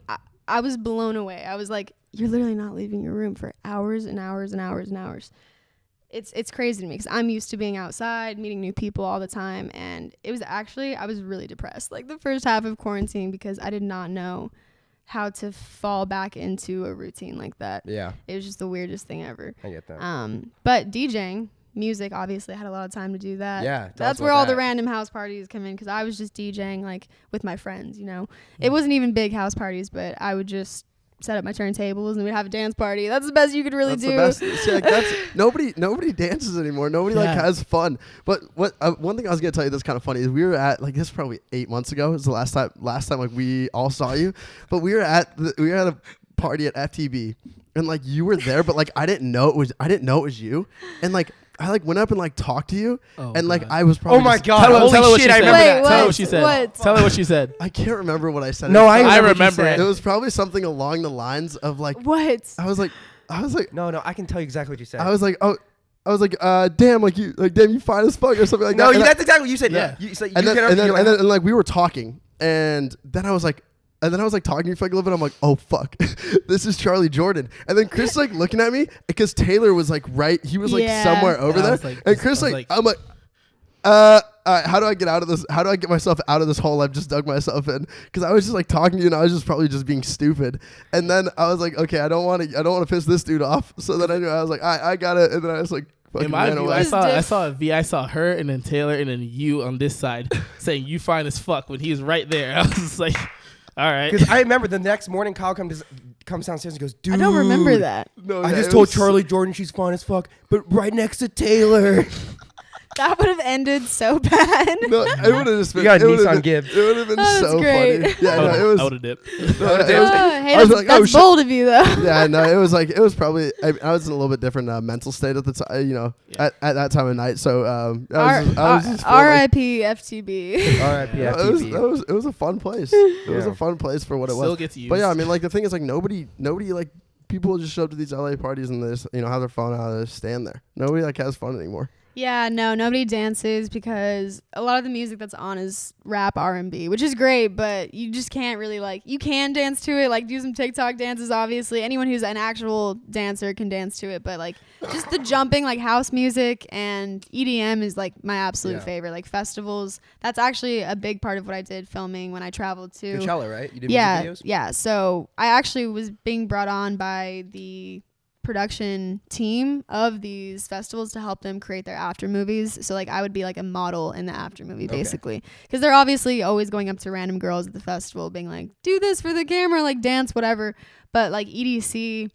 I was blown away. I was like, you're literally not leaving your room for hours and hours and hours and hours. It's crazy to me because I'm used to being outside, meeting new people all the time. And it was actually, I was really depressed like the first half of quarantine because I did not know how to fall back into a routine like that. Yeah. It was just the weirdest thing ever. I get that. But DJing, music, obviously I had a lot of time to do that. Yeah. That's where all the random house parties come in, because I was just DJing like with my friends, you know. It wasn't even big house parties, but I would just set up my turntables and we'd have a dance party. That's the best you could really That's do. the best. See, like, that's nobody dances anymore. Nobody like has fun. But what one thing I was gonna tell you that's kind of funny is we were at like this is probably 8 months ago. It was the last time like we all saw you, but we were at a party at FTB and like you were there, but like I didn't know it was you, and like I like went up and like talked to you, and like I was probably. Oh my god! Tell her Holy shit! I remember that. Tell her what she said. What? Tell her what she said. I can't remember what I said. No, I remember it. It was probably something along the lines of like. What? I was like. No, I can tell you exactly what you said. I was like, damn, damn, you fine as fuck or something like that. No, that's exactly what you said. Yeah. You said, and then like we were talking, and then I was like talking to you for like a little bit. I'm like, oh fuck, this is Charlie Jordan. And then Chris like looking at me because Tayler was like he was like somewhere over there. And Chris I'm like, how do I get out of this? How do I get myself out of this hole I've just dug myself in? Because I was just like talking to you and I was just probably just being stupid. And then I was like, okay, I don't want to piss this dude off. So then I was like, I got it. And then I was like, in my view, I saw a V. I saw her and then Tayler and then you on this side saying you fine as fuck when he was right there. I was just like, all right. Because I remember the next morning Kyle comes downstairs and goes, dude. I don't remember that. No, I just told Charlie Jordan she's fine as fuck, but right next to Tayler. That would have ended so bad. No, it would have just been. You got a Nissan Gibbs. It would have been so great. funny. Yeah, no, it was. I would have dipped. Hey, I was like, that's bold of you, though. Yeah, no, it was probably. I was in a little bit different mental state at the time, at that time of night. So R.I.P. FTB. R.I.P. FTB. It was a fun place. It was a fun place for what it was. Still gets used. But yeah, I mean, like the thing is, like nobody like people just show up to these LA parties and they just, have their phone out and just stand there. Nobody like has fun anymore. Yeah, no, nobody dances because a lot of the music that's on is rap R&B, which is great, but you just can't really you can dance to it, like do some TikTok dances, obviously. Anyone who's an actual dancer can dance to it, but like just the jumping, like house music and EDM is like my absolute favorite. Like festivals, that's actually a big part of what I did filming when I traveled to Coachella, right? You did music videos? Yeah. So I actually was being brought on by the production team of these festivals to help them create their after movies. So like I would be like a model in the after movie basically, because they're obviously always going up to random girls at the festival being like, do this for the camera, like dance, whatever. But like EDC,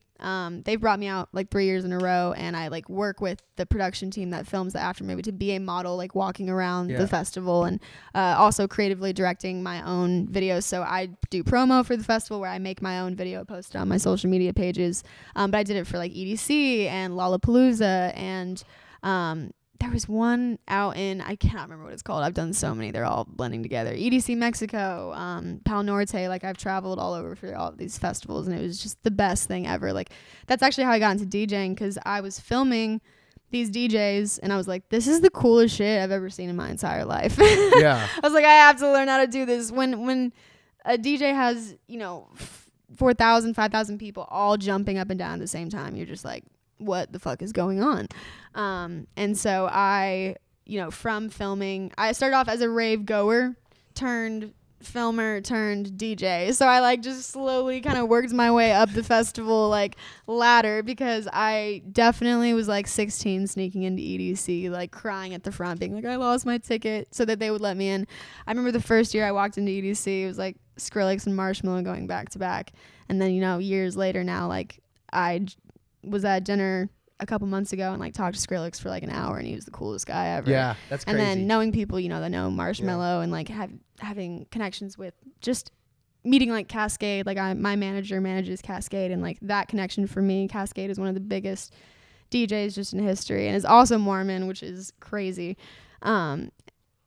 they've brought me out like 3 years in a row, and I like work with the production team that films the after movie to be a model, like walking around the festival, and also creatively directing my own videos. So I do promo for the festival where I make my own video, post it on my social media pages. But I did it for like EDC and Lollapalooza, and there was one out in, I cannot remember what it's called. I've done so many. They're all blending together. EDC Mexico, Pal Norte. Like I've traveled all over for all of these festivals, and it was just the best thing ever. Like that's actually how I got into DJing, because I was filming these DJs and I was like, this is the coolest shit I've ever seen in my entire life. Yeah. I was like, I have to learn how to do this. When a DJ has, 4,000, 5,000 people all jumping up and down at the same time, you're just like, what the fuck is going on? And so I, from filming, I started off as a rave goer turned filmer turned DJ. So I like just slowly kind of worked my way up the festival like ladder, because I definitely was like 16 sneaking into EDC, like crying at the front, being like, I lost my ticket, so that they would let me in. I remember the first year I walked into EDC, it was like Skrillex and Marshmello going back to back. And then, years later now, like I was at dinner a couple months ago and like talked to Skrillex for like an hour, and he was the coolest guy ever. Yeah, that's crazy. And then knowing people, that know Marshmello, and like having connections with, just meeting like Cascade, like my manager manages Cascade, and like that connection for me, Cascade is one of the biggest DJs just in history, and is also Mormon, which is crazy.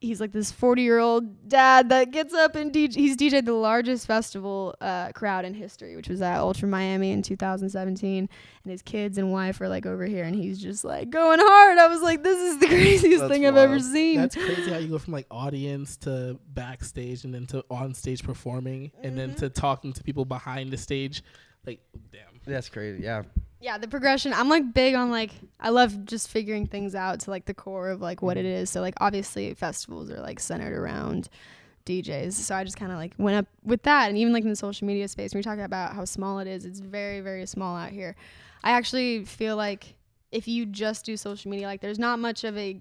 He's like this 40-year-old dad that gets up and he's DJ'd the largest festival crowd in history, which was at Ultra Miami in 2017. And his kids and wife are like over here, and he's just like going hard. I was like, this is the craziest thing I've ever seen. That's crazy how you go from like audience to backstage, and then to on stage performing, and then to talking to people behind the stage. Like, damn. That's crazy. Yeah. Yeah, the progression. I'm like big on like, I love just figuring things out to like the core of like what it is. So like obviously festivals are like centered around DJs. So I just kind of like went up with that. And even like in the social media space, when we talk about how small it is, it's very, very small out here. I actually feel like if you just do social media, like there's not much of a,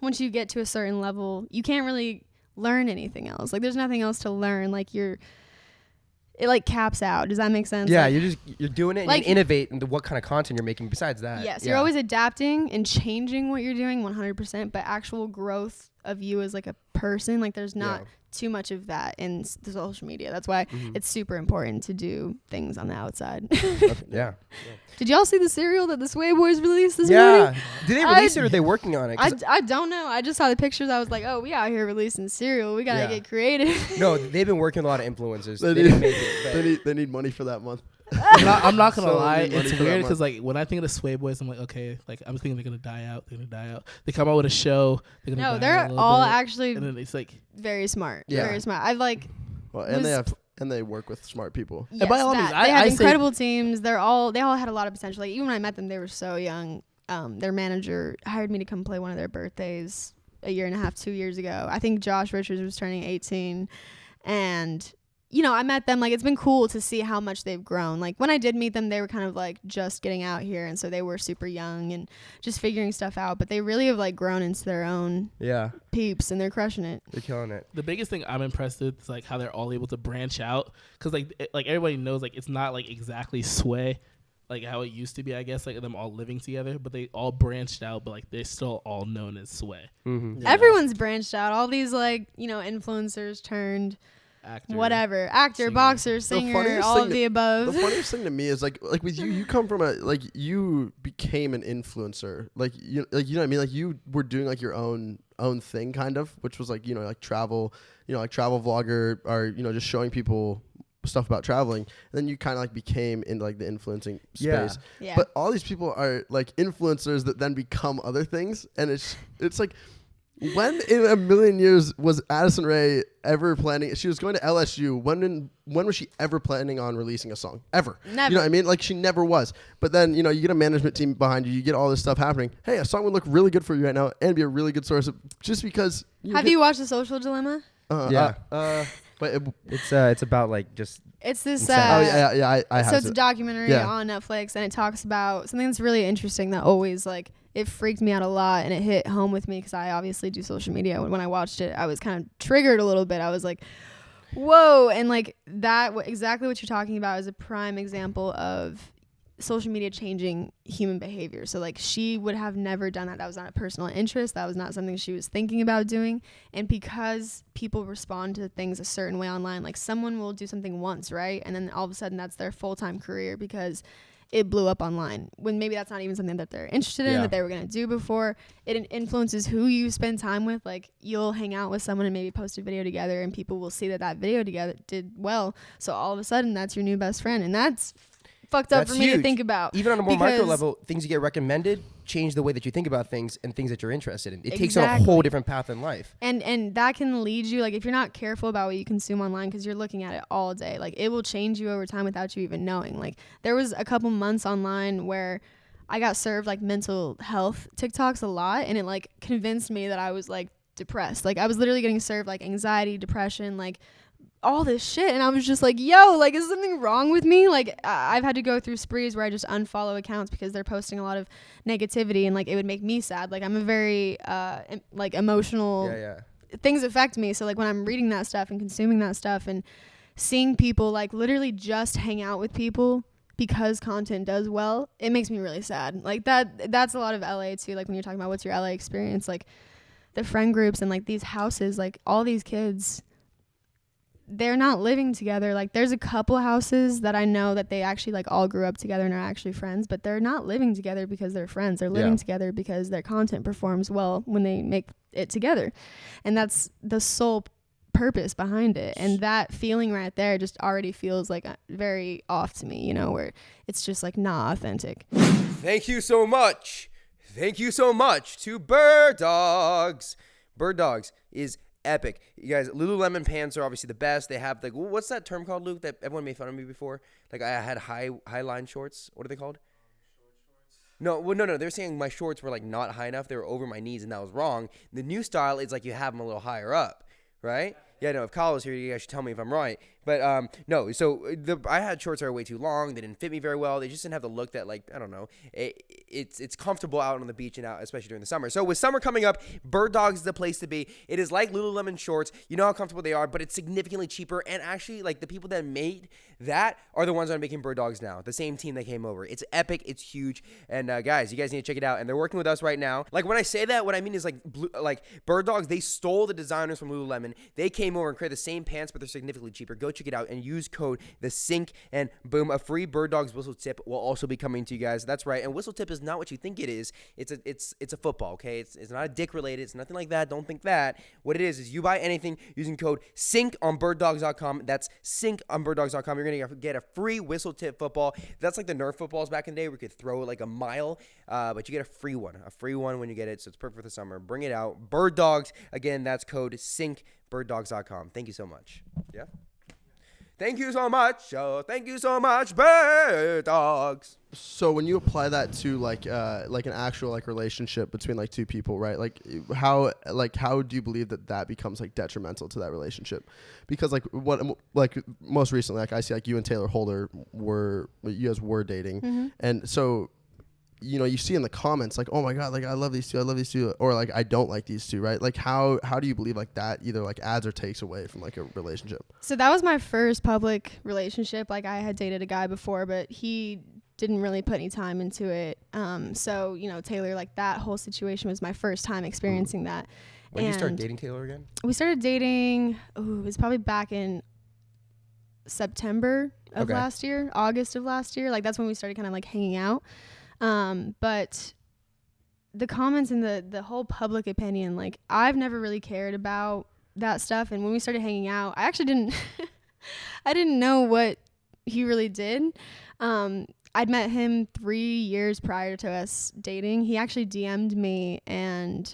once you get to a certain level, you can't really learn anything else. Like there's nothing else to learn. Like it like caps out. Does that make sense? Yeah, like, you're doing it and like, you innovate into what kind of content you're making besides that. Yes, you're always adapting and changing what you're doing 100%, but actual growth of you as like a person, like there's not too much of that in the social media. That's why it's super important to do things on the outside. Yeah. Did y'all see the cereal that the Sway Boys released this morning? Did they release it or are they working on it? I don't know. I just saw the pictures. I was like, oh, we out here releasing cereal. We got to get creative. No, they've been working with a lot of influencers. They didn't make it. They need money for that month. I'm not gonna So lie, need money it's for that weird month. because like when I think of the Sway Boys, I'm like, okay, like I'm thinking they're gonna die out. They come out with a show. They're gonna No, die out a they're little all bit, actually and then it's like very smart. Yeah. Very smart. I like. Well, and they work with smart people. Yes, by all means, they I had say- incredible teams. They all had a lot of potential. Like even when I met them, they were so young. Their manager hired me to come play one of their birthdays a year and a half, 2 years ago. I think Josh Richards was turning 18, and I met them. Like it's been cool to see how much they've grown. Like when I did meet them, they were kind of like just getting out here, and so they were super young and just figuring stuff out. But they really have like grown into their own peeps, and they're crushing it. They're killing it. the biggest thing I'm impressed with is like how they're all able to branch out because like everybody knows like it's not like exactly Sway. Like how it used to be, I guess, like them all living together, but they all branched out, but like they're still all known as Sway. Mm-hmm. Yeah. Everyone's branched out. All these like influencers turned whatever, actor, singer. boxer, singer, funniest all thing of the above. The funniest thing to me is like with you come from you became an influencer. Like you know what I mean? Like you were doing like your own thing kind of, which was like, like travel, like travel vlogger or, just showing people stuff about traveling. And then you kind of like became in like the influencing space. Yeah. But all these people are like influencers that then become other things. And it's like, when in a million years was Addison Rae ever planning? She was going to LSU. When was she ever planning on releasing a song? Ever. Never. You know what I mean? Like she never was. But then, you get a management team behind you. You get all this stuff happening. Hey, a song would look really good for you right now and be a really good source of just because. Have you watched The Social Dilemma? But It's about like just. It's this. Insanity. I have. So it's a documentary Yeah. on Netflix, and it talks about something that's really interesting that always like it freaked me out a lot, and it hit home with me because I obviously do social media. When I watched it, I was kind of triggered a little bit. I was like, whoa, and like that exactly what you're talking about is a prime example of social media changing human behavior. So like she would have never done that. That was not a personal interest. That was not something she was thinking about doing. And because people respond to things a certain way online, like someone will do something once, right? And then all of a sudden that's their full-time career because it blew up online when maybe that's not even something that they're interested in, that they were going to do before. It influences who you spend time with. Like you'll hang out with someone and maybe post a video together and people will see that video together did well. So all of a sudden that's your new best friend. And that's fucked up for me to think about. Even on a more micro level, things you get recommended change the way that you think about things and things that you're interested in. It takes on a whole different path in life. And that can lead you, like if you're not careful about what you consume online because you're looking at it all day, like it will change you over time without you even knowing. Like there was a couple months online where I got served like mental health TikToks a lot, and it like convinced me that I was like depressed. Like I was literally getting served like anxiety, depression, like all this shit, and I was just like, yo, like is something wrong with me? Like I've had to go through sprees where I just unfollow accounts because they're posting a lot of negativity, and like it would make me sad. Like I'm a very like emotional, things affect me. So like when I'm reading that stuff and consuming that stuff and seeing people like literally just hang out with people because content does well, it makes me really sad. Like that's a lot of LA too. Like when you're talking about what's your LA experience, like the friend groups and like these houses, like all these kids, they're not living together. Like there's a couple houses that I know that they actually like all grew up together and are actually friends, but they're not living together because they're friends. They're living together because their content performs well when they make it together. And that's the sole purpose behind it. And that feeling right there just already feels like very off to me, where it's just like not authentic. Thank you so much. Thank you so much to Bird Dogs. Bird Dogs is epic. You guys, Lululemon pants are obviously the best. They have like, what's that term called, Luke, that everyone made fun of me before? Like I had high line shorts. What are they called? No. They're saying my shorts were like not high enough. They were over my knees and that was wrong. The new style is like you have them a little higher up, right? Yeah, no, if Kyle was here, you guys should tell me if I'm right. But no, so I had shorts that were way too long. They didn't fit me very well. They just didn't have the look that, like, I don't know. It's comfortable out on the beach and out, especially during the summer. So with summer coming up, Bird Dogs is the place to be. It is like Lululemon shorts. You know how comfortable they are, but it's significantly cheaper. And actually, like, the people that made that are the ones that are making Bird Dogs now. The same team that came over. It's epic. It's huge. And guys, you guys need to check it out. And they're working with us right now. Like, when I say that, what I mean is like Bird Dogs. They stole the designers from Lululemon. They came over and created the same pants, but they're significantly cheaper. Go check it out and use code TheSync, and boom, a free Bird Dogs whistle tip will also be coming to you guys. That's right. And whistle tip is not what you think it is. It's a football, okay? It's not a dick related. It's nothing like that. Don't think that. What it is you buy anything using code SYNC on birddogs.com. That's SYNC on birddogs.com. You're going to get a free whistle tip football. That's like the Nerf footballs back in the day where you could throw it like a mile, but you get a free one when you get it. So it's perfect for the summer. Bring it out. Bird Dogs. Again, that's code SYNC, birddogs.com. Thank you so much. Yeah. Thank you so much. Thank you so much, Bird Dogs. So when you apply that to like an actual like relationship between like two people, right? Like how do you believe that becomes like detrimental to that relationship? Because like most recently, like I see like you and Tayler Holder you guys were dating, and so you know, you see in the comments like, oh my God, like I love these two, or like I don't like these two, right? Like how do you believe like that either like adds or takes away from like a relationship? So that was my first public relationship. Like I had dated a guy before, but he didn't really put any time into it. So, you know, Tayler, like that whole situation was my first time experiencing that. When did you start dating Tayler again? We started dating, it was probably back in September of last year, August of last year. Like that's when we started kind of like hanging out. But the comments and the whole public opinion, like I've never really cared about that stuff. And when we started hanging out, I actually didn't, I didn't know what he really did. I'd met him 3 years prior to us dating. He actually DM'd me and,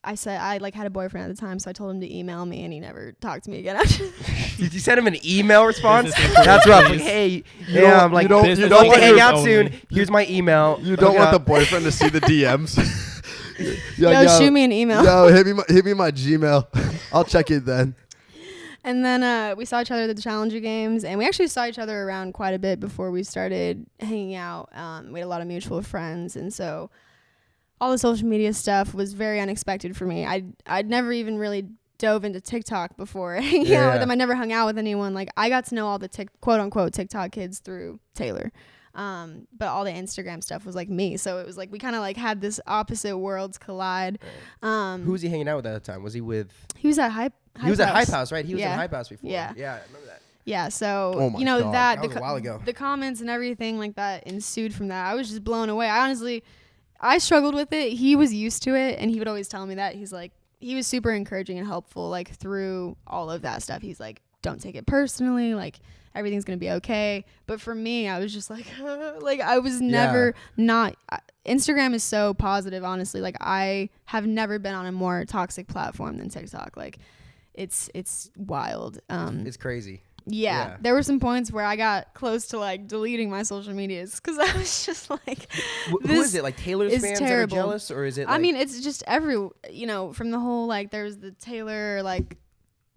I said I like had a boyfriend at the time, so I told him to email me, and he never talked to me again after. Did you send him an email response? That's rough. Like, hey, yeah, I'm like, you don't want to hang out soon. Here's my email. You don't want the boyfriend to see the DMs. yo, shoot me an email. Yo, hit me my Gmail. I'll check it then. And then we saw each other at the Challenger games, and we actually saw each other around quite a bit before we started hanging out. We had a lot of mutual friends, and so all the social media stuff was very unexpected for me. I'd never even really dove into TikTok before hanging out with them. I never hung out with anyone. Like I got to know all the quote unquote TikTok kids through Tayler. But all the Instagram stuff was like me. So it was like we kind of like had this opposite worlds collide. Who was he hanging out with at the time? Was he with? He was at Hype House, right? He was at Hype House before. Yeah, I remember that. Yeah, so oh my you know God. that was a while ago. The comments and everything like that ensued from that. I was just blown away. I struggled with it. He was used to it, and he would always tell me that. He's like, he was super encouraging and helpful, like through all of that stuff. He's like, don't take it personally, like everything's gonna be okay. But for me, I was just like, like I was never not. Instagram is so positive, honestly. Like I have never been on a more toxic platform than TikTok. Like it's wild. It's crazy. Yeah, there were some points where I got close to like deleting my social medias because I was just like, who is it? Like Taylor's fans terrible. that are jealous, or is it? Like, I mean, it's just from the whole like there's the Tayler like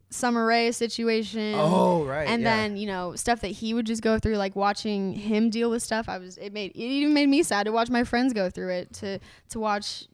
Summer Rae situation. Oh right. And then stuff that he would just go through, like watching him deal with stuff. It even made me sad to watch my friends go through it. To watch,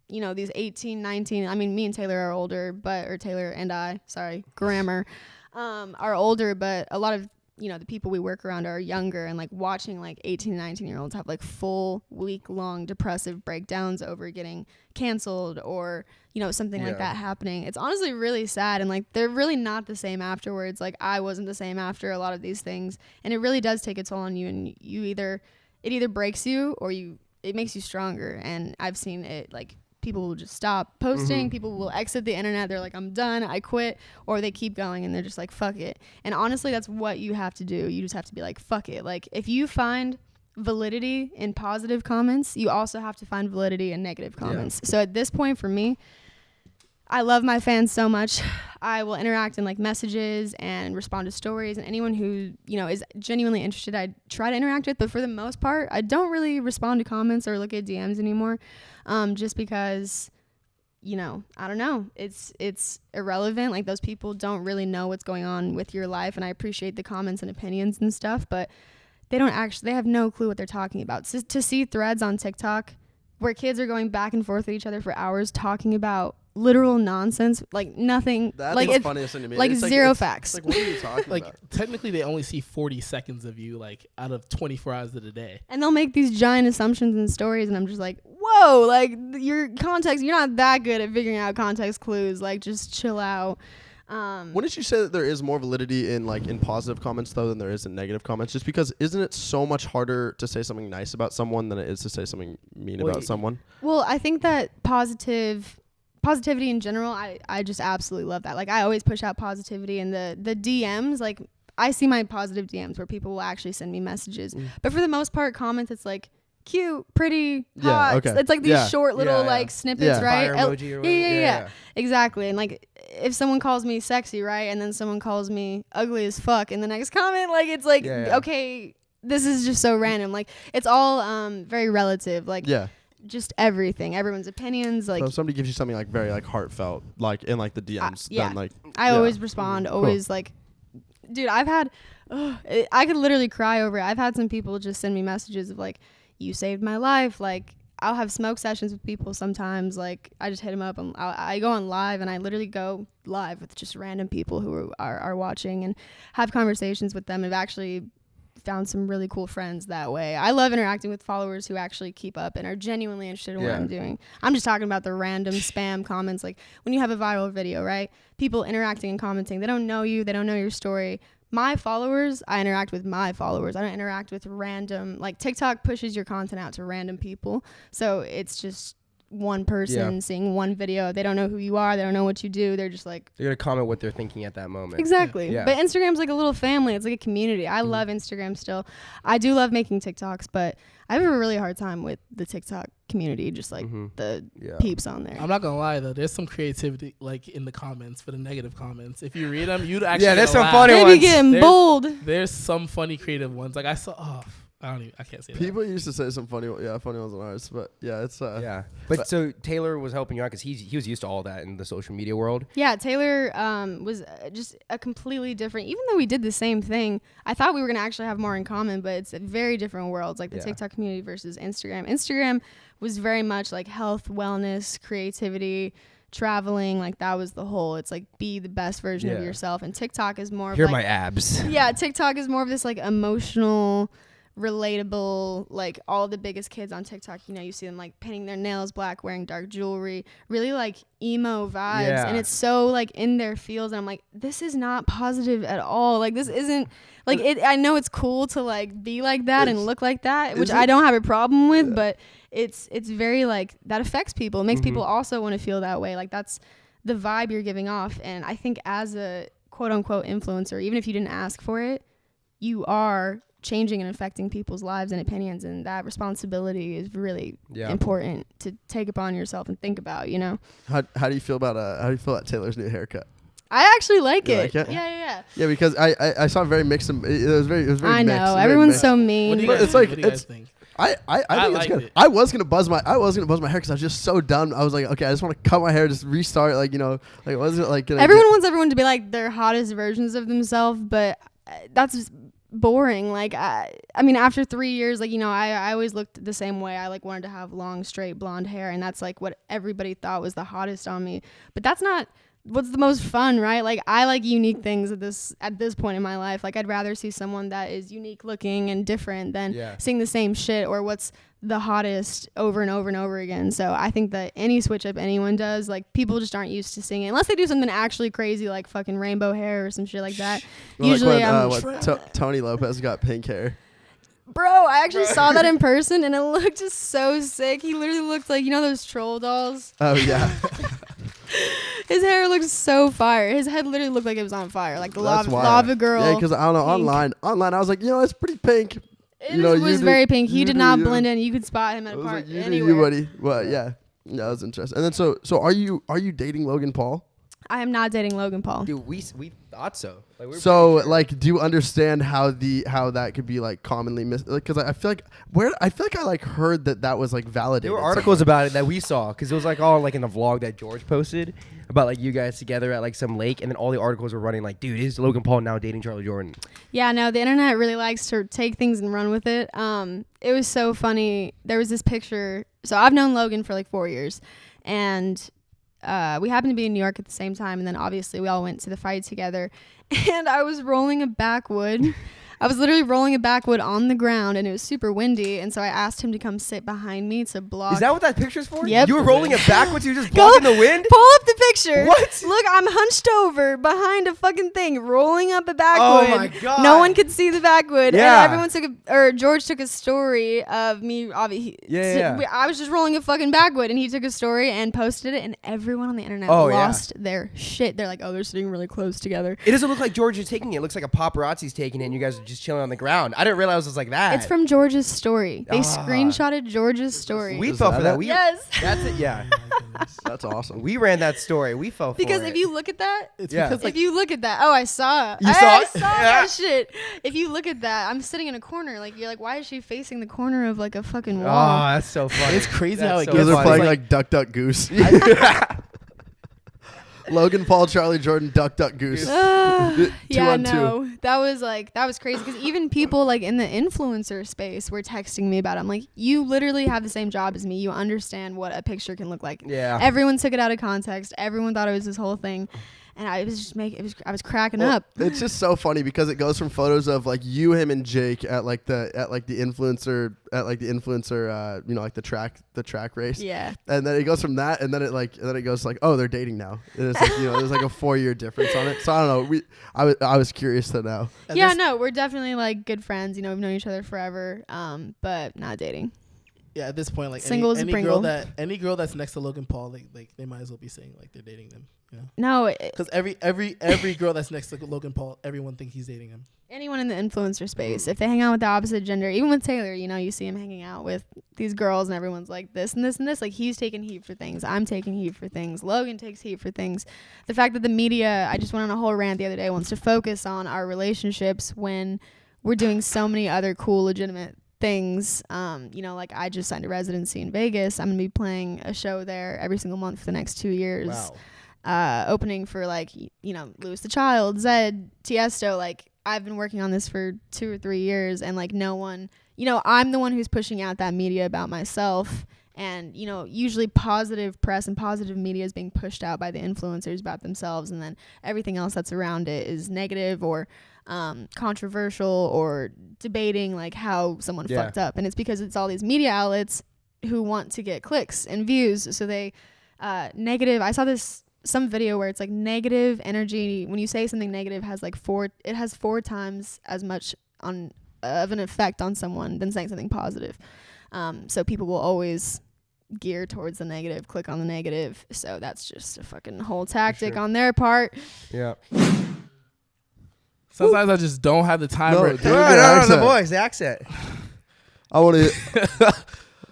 these 18, 19. I mean, me and Tayler are older, or Tayler and I. Sorry, grammar. Are older, but a lot of the people we work around are younger, and like watching like 18 and 19-year-olds have like full week-long depressive breakdowns over getting canceled or something like that happening. It's honestly really sad, and like they're really not the same afterwards. Like I wasn't the same after a lot of these things, and it really does take a toll on you, and it either breaks you or it makes you stronger. And I've seen it, like people will just stop posting. People will exit the internet. They're like, I'm done, I quit. Or they keep going and they're just like, fuck it. And honestly, that's what you have to do. You just have to be like, fuck it. Like if you find validity in positive comments, you also have to find validity in negative comments. So at this point for me, I love my fans so much. I will interact in like messages and respond to stories, and anyone who, is genuinely interested, I try to interact with. But for the most part, I don't really respond to comments or look at DMs anymore. Just because you know, I don't know. It's irrelevant. Like, those people don't really know what's going on with your life. And I appreciate the comments and opinions and stuff, but they have no clue what they're talking about. So to see threads on TikTok where kids are going back and forth with each other for hours talking about literal nonsense, like nothing. That's like the funniest thing to me. Like, it's zero facts. It's like, what are you talking Like, about? technically, they only see 40 seconds of you, like, out of 24 hours of the day. And they'll make these giant assumptions and stories, and I'm just like, whoa, like, your context, you're not that good at figuring out context clues. Like, just chill out. Wouldn't you say that there is more validity in positive comments though than there is in negative comments? Just because isn't it so much harder to say something nice about someone than it is to say something mean about someone? Well, I think that positivity in general, I just absolutely love that. Like, I always push out positivity, and the DMs, like, I see my positive DMs where people will actually send me messages. But for the most part, comments, it's like cute, pretty, hot. Okay. It's like these short little like snippets, right? Fire emoji or whatever. Yeah. Exactly. And like, if someone calls me sexy, right, and then someone calls me ugly as fuck in the next comment, like, it's like, okay, this is just so random. Like, it's all very relative. Like, just everything, everyone's opinions. Like, so if somebody gives you something like very like heartfelt, like in like the DMs, then like I always respond. Always like, dude, I've had, I could literally cry over it. I've had some people just send me messages of like, you saved my life. Like, I'll have smoke sessions with people sometimes. Like, I just hit them up and I go on live, and I literally go live with just random people who are watching and have conversations with them. I've actually found some really cool friends that way. I love interacting with followers who actually keep up and are genuinely interested in what I'm doing. I'm just talking about the random spam comments. Like, when you have a viral video, right? People interacting and commenting. They don't know you. They don't know your story. My followers, I interact with my followers. I don't interact with random, like, TikTok pushes your content out to random people. So it's just one person seeing one video. They don't know who you are. They don't know what you do. They're just like, they're going to comment what they're thinking at that moment. Exactly. Yeah. But Instagram's like a little family. It's like a community. I love Instagram still. I do love making TikToks, but I have a really hard time with the TikTok community, just like the peeps on there. I'm not gonna lie though, there's some creativity like in the comments for the negative comments. If you read them, you'd actually there's some laugh. funny ones. They be getting bold. There's some funny creative ones. Like I saw. I can't say that. People used to say some funny ones on ours, but it's But so Tayler was helping you out because he was used to all that in the social media world. Yeah, Tayler was just a completely different. Even though we did the same thing, I thought we were gonna actually have more in common, but it's very different worlds. Like the TikTok community versus Instagram. Instagram was very much like health, wellness, creativity, traveling. Like that was the whole. It's like be the best version of yourself. And TikTok is more. Here are like, my abs. Yeah, TikTok is more of this like emotional, relatable, like all the biggest kids on TikTok, you know, you see them like painting their nails black, wearing dark jewelry, really like emo vibes, and it's so like in their fields, and I'm like, this is not positive at all. Like this isn't like it. I know it's cool to like be like that and look like that, which I don't have a problem with, but it's very like that affects people. It makes people also want to feel that way. Like that's the vibe you're giving off, and I think as a quote unquote influencer, even if you didn't ask for it, you are changing and affecting people's lives and opinions, and that responsibility is really important to take upon yourself and think about, you know. How do you feel about Taylor's new haircut? I actually like it. Like it. Yeah. Yeah, because I saw very mixed. It was very I mixed. know everyone's so mean. What do you guys think? I think it's good. I was gonna buzz my hair because I was just so done. I was like, okay, I just want to cut my hair, just restart, like, you know, like wasn't like everyone wants everyone to be like their hottest versions of themselves, but that's just boring. Like I mean, after 3 years, like, you know, I always looked the same way. I like wanted to have long straight blonde hair, and that's like what everybody thought was the hottest on me, but that's not what's the most fun, right? Like I like unique things at this point in my life. Like I'd rather see someone that is unique looking and different than seeing the same shit or what's the hottest over and over and over again. So I think that any switch up anyone does, like people just aren't used to seeing it unless they do something actually crazy like fucking rainbow hair or some shit like that. Well, usually like Tony Lopez got pink hair. Bro, I actually saw that in person and it looked just so sick. He literally looked like, you know, those troll dolls. Oh yeah. His hair looks so fire. His head literally looked like it was on fire, like the lava girl. Yeah, because I don't know, online I was like, you know, it's pretty pink. It was very pink. He did not blend in. You could spot him at a park anywhere. Well, yeah, that was interesting. And then so are you dating Logan Paul? I am not dating Logan Paul. Dude, we thought so. Like, So, like, do you understand how that could be like commonly missed? Because I feel like I like heard that was like validated. There were articles about it that we saw because it was like all like in the vlog that George posted about like you guys together at like some lake, and then all the articles were running like, dude, is Logan Paul now dating Charlie Jordan? Yeah, no, the internet really likes to take things and run with it. It was so funny. There was this picture. So I've known Logan for like 4 years, and we happened to be in New York at the same time, and then obviously we all went to the fight together. And I was rolling a backwood. I was literally rolling a backwood on the ground, and it was super windy. And so I asked him to come sit behind me to block. Is that what that picture's for? Yep. You were rolling it backwards. You were just blocking the wind. Pull up the picture. What? Look, I'm hunched over behind a fucking thing, rolling up a backwood. Oh my god. No one could see the backwood. Yeah. And everyone George took a story of me. I was just rolling a fucking backwood, and he took a story and posted it, and everyone on the internet lost their shit. They're like, oh, they're sitting really close together. It doesn't look like George is taking it. It looks like a paparazzi's taking it, and you guys are just chilling on the ground. I didn't realize it was like that. It's from George's story. They screenshotted George's story. We fell for that. Yes. That's it. Yeah. That's awesome. We ran that story. We fell for it. Because if you look at that, because if you look at that, I saw it. You saw I it? saw that shit. If you look at that, I'm sitting in a corner. Like, you're like, why is she facing the corner of like a fucking wall? Oh, that's so funny. It's crazy That's how it so You guys gets are funny. playing like Duck Duck Goose. Logan Paul, Charlie Jordan, Duck Duck Goose. Yeah, on two. no, that was crazy because even people like in the influencer space were texting me about it. I'm like, you literally have the same job as me. You understand what a picture can look like. Yeah. Everyone took it out of context. Everyone thought it was this whole thing. And I was just I was cracking up. It's just so funny because it goes from photos of like you, him, and Jake at the influencer you know, like the track race. Yeah. And then it goes from that, and then it goes like, oh, they're dating now. And it's like, you know, there's like a 4-year difference on it. So I don't know. I was curious to know. Yeah, no, we're definitely like good friends. You know, we've known each other forever, but not dating. Yeah, at this point, like Single as a any Pringle. girl that's next to Logan Paul, like they might as well be saying like they're dating them. You know? No, Because every girl that's next to Logan Paul, everyone thinks he's dating him. anyone in the influencer space, if they hang out with the opposite gender, even with Tayler, you know, you see him hanging out with these girls and everyone's like this and this and this. Like, he's taking heat for things. I'm taking heat for things. Logan takes heat for things. The fact that the media, I just went on a whole rant the other day, wants to focus on our relationships when we're doing so many other cool, legitimate things. You know, like I just signed a residency in Vegas. I'm going to be playing a show there every single month for the next 2 years. Wow. Opening for like, you know, Louis the Child, Zed, Tiesto. Like, I've been working on this for 2 or 3 years, and like no one, you know, I'm the one who's pushing out that media about myself. And, you know, usually positive press and positive media is being pushed out by the influencers about themselves, and then everything else that's around it is negative or controversial or debating like how someone fucked up. And it's because it's all these media outlets who want to get clicks and views. So they negative. I saw some video where it's like negative energy. When you say something negative has like 4 times as much of an effect on someone than saying something positive. So people will always gear towards the negative, click on the negative. So that's just a fucking whole tactic on their part. Yeah. Sometimes I just don't have the time. No, The boys, the accent. I want to.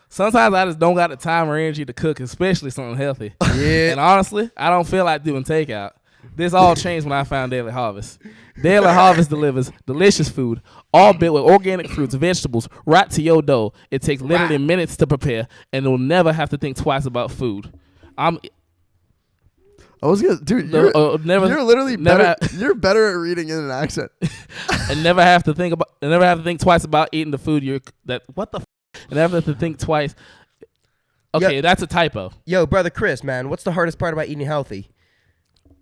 Sometimes I just don't got the time or energy to cook, especially something healthy. Yeah. And honestly, I don't feel like doing takeout. This all changed when I found Daily Harvest. Daily Harvest delivers delicious food, all built with organic fruits, vegetables, right to your door. It takes literally minutes to prepare, and you'll never have to think twice about food. I was gonna, dude. You're literally better. You're better at reading in an accent. And never have to think twice about eating the food and never have to think twice. Okay, that's a typo. Yo, brother Chris, man, what's the hardest part about eating healthy?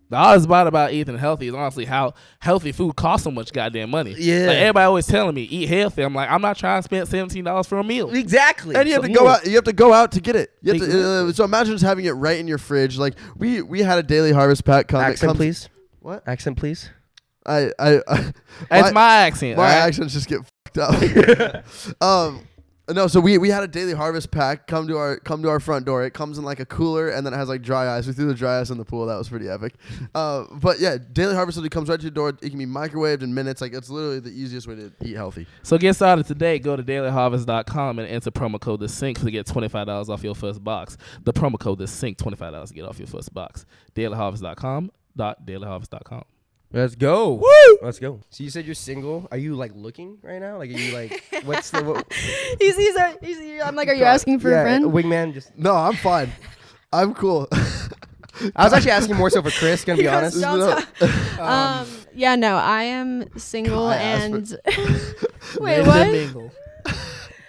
The hardest part about eating healthy is honestly how healthy food costs so much goddamn money. Yeah. Like, everybody always telling me eat healthy. I'm like, I'm not trying to spend $17 for a meal. Exactly. And you have to go out. You have to go out to get it. You have to, so imagine just having it right in your fridge. Like we had a Daily Harvest pack come. Accent, please. What? Accent, please. That's my accent. My right? accents just get fucked up. No, so we had a Daily Harvest pack come to our front door. It comes in like a cooler, and then it has like dry ice. We threw the dry ice in the pool. That was pretty epic. But yeah, Daily Harvest literally comes right to your door. It can be microwaved in minutes. Like, it's literally the easiest way to eat healthy. So get started today. Go to dailyharvest.com and enter promo code TheSync to get $25 off your first box. The promo code TheSync, $25 to get off your first box. Dailyharvest.com. shop.dailyharvest.com. Let's go. Woo! Let's go. So you said you're single. Are you like looking right now? Like, are you like, what's the? I'm like, are you asking for a friend? Wingman. Just. No, I'm fine. I'm cool. I was actually asking more so for Chris. Gonna be honest. Yeah, no, I am single and. Wait, Raise what? and mingle.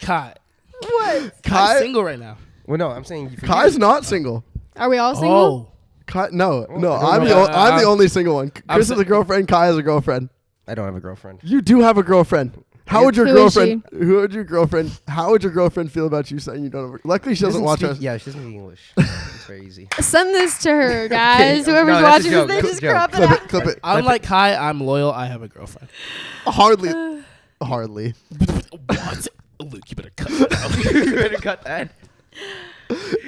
Kai. What? Kai's single right now. Well, no, I'm saying. Kai's not single. Are we all single? Kai, no. I don't I'm know. I'm the only single one. I'm Chris is a girlfriend. Kai is a girlfriend. I don't have a girlfriend. You do have a girlfriend. How would your Who is girlfriend? How would your girlfriend feel about you saying you don't have? Luckily, she doesn't watch us. Yeah, she doesn't speak English. It's very easy. Send this to her, guys. Whoever's No, that's a watching joke. this thing, That's a just joke. crop it Clip out. it. Clip it. I'm like Kai. I'm loyal. I have a girlfriend. Hardly. Hardly. What? Luke, you better cut that out. You better cut that.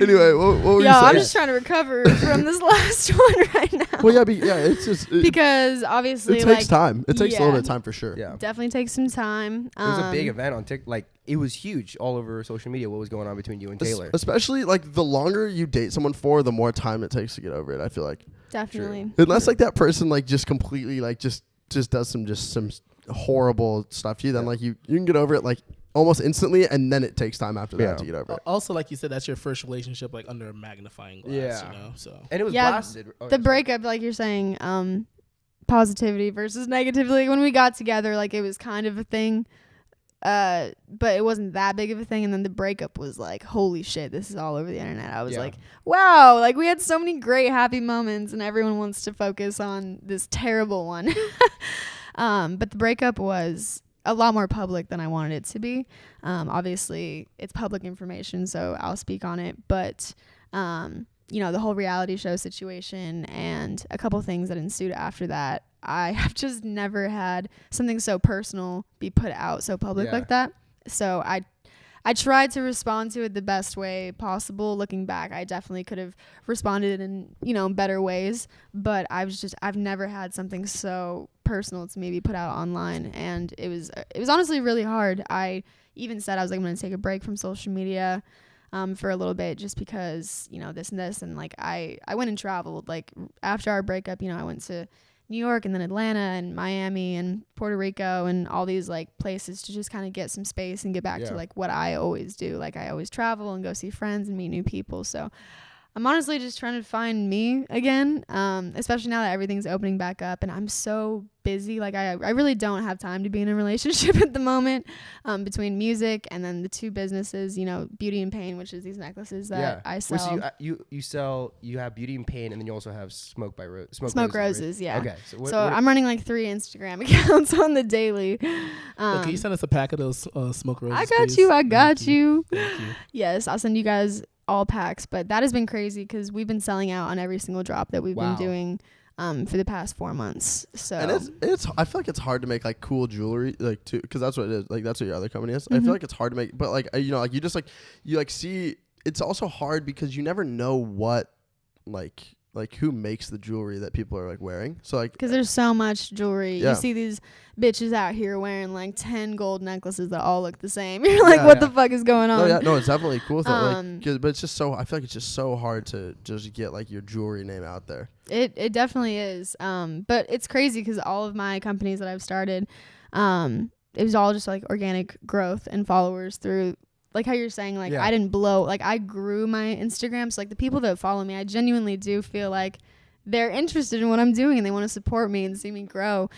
Anyway, what were you Yeah, saying? I'm just trying to recover from this last one right now. Well, yeah, it's just Because obviously, it like, takes time. It takes a little yeah. bit of time for sure. Yeah. definitely takes some time. It was a big event on TikTok. Like, it was huge all over social media. What was going on between you and Tayler? Especially like the longer you date someone for, the more time it takes to get over it. I feel like Definitely. unless like that person like just completely like just does some horrible stuff to you, then like you can get over it like almost instantly, and then it takes time after that to get over it. Also, like you said, that's your first relationship, like under a magnifying glass. Yeah. You know, so And it was Yeah, blasted. Oh, The sorry. breakup, like you're saying, positivity versus negativity. When we got together, like it was kind of a thing, but it wasn't that big of a thing. And then the breakup was like, holy shit, this is all over the internet. I was like, wow, like we had so many great happy moments, and everyone wants to focus on this terrible one. But the breakup was a lot more public than I wanted it to be. Obviously, it's public information, so I'll speak on it. But the whole reality show situation and a couple things that ensued after that, I have just never had something so personal be put out so public like that. So I tried to respond to it the best way possible. Looking back, I definitely could have responded in, better ways, but I've never had something so personal to maybe put out online, and it was honestly really hard. I even said I was like, I'm going to take a break from social media for a little bit, just because, this and this, and like I went and traveled. Like after our breakup, I went to New York and then Atlanta and Miami and Puerto Rico and all these like places to just kind of get some space and get back to like what I always do. Like I always travel and go see friends and meet new people. So I'm honestly just trying to find me again, especially now that everything's opening back up and I'm so busy. Like I really don't have time to be in a relationship at the moment, between music and then the two businesses, Beauty and Pain, which is these necklaces that I sell. Wait, so you have Beauty and Pain, and then you also have Smoke Roses, yeah. Okay. So I'm running like 3 Instagram accounts on the daily. Can you send us a pack of those Smoke Roses? I got please? you. I got you. Thank you. Yes, I'll send you guys all packs, but that has been crazy because we've been selling out on every single drop that we've been doing for the past 4 months. So and it's I feel like it's hard to make like cool jewelry like too, because that's what it is. Like that's what your other company is. I feel like it's hard to make, but like like you just like you see. It's also hard because you never know what like who makes the jewelry that people are like wearing. So like because there's so much jewelry. Yeah. You see these bitches out here wearing like 10 gold necklaces that all look the same. You're like, what the fuck is going on? No, it's definitely cool though. But it's just so I feel like it's just so hard to just get like your jewelry name out there. It definitely is. But it's crazy because all of my companies that I've started, it was all just like organic growth and followers through. Like how you're saying, like I didn't blow, like I grew my Instagram. So like the people that follow me, I genuinely do feel like they're interested in what I'm doing and they want to support me and see me grow.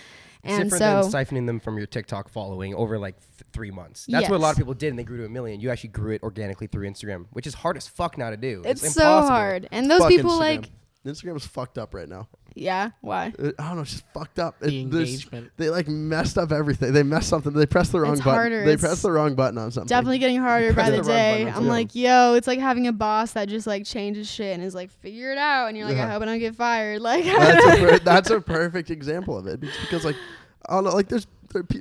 And different than siphoning them from your TikTok following over like 3 months. That's what a lot of people did, and they grew to 1 million. You actually grew it organically through Instagram, which is hard as fuck now to do. It's so impossible. hard. And those Fuck people Instagram. like, Instagram is fucked up right now. yeah, why? I don't know, it's just fucked up. The engagement. They like messed up everything. They messed something. They pressed the wrong It's button. harder. They It's pressed the wrong button on something. Definitely getting harder by press the the wrong day. button on I'm something. like, yo, it's like having a boss that just like changes shit and is like, figure it out. And you're like, I hope I don't get fired. Like, That's a perfect example of it. It's because like I don't know, like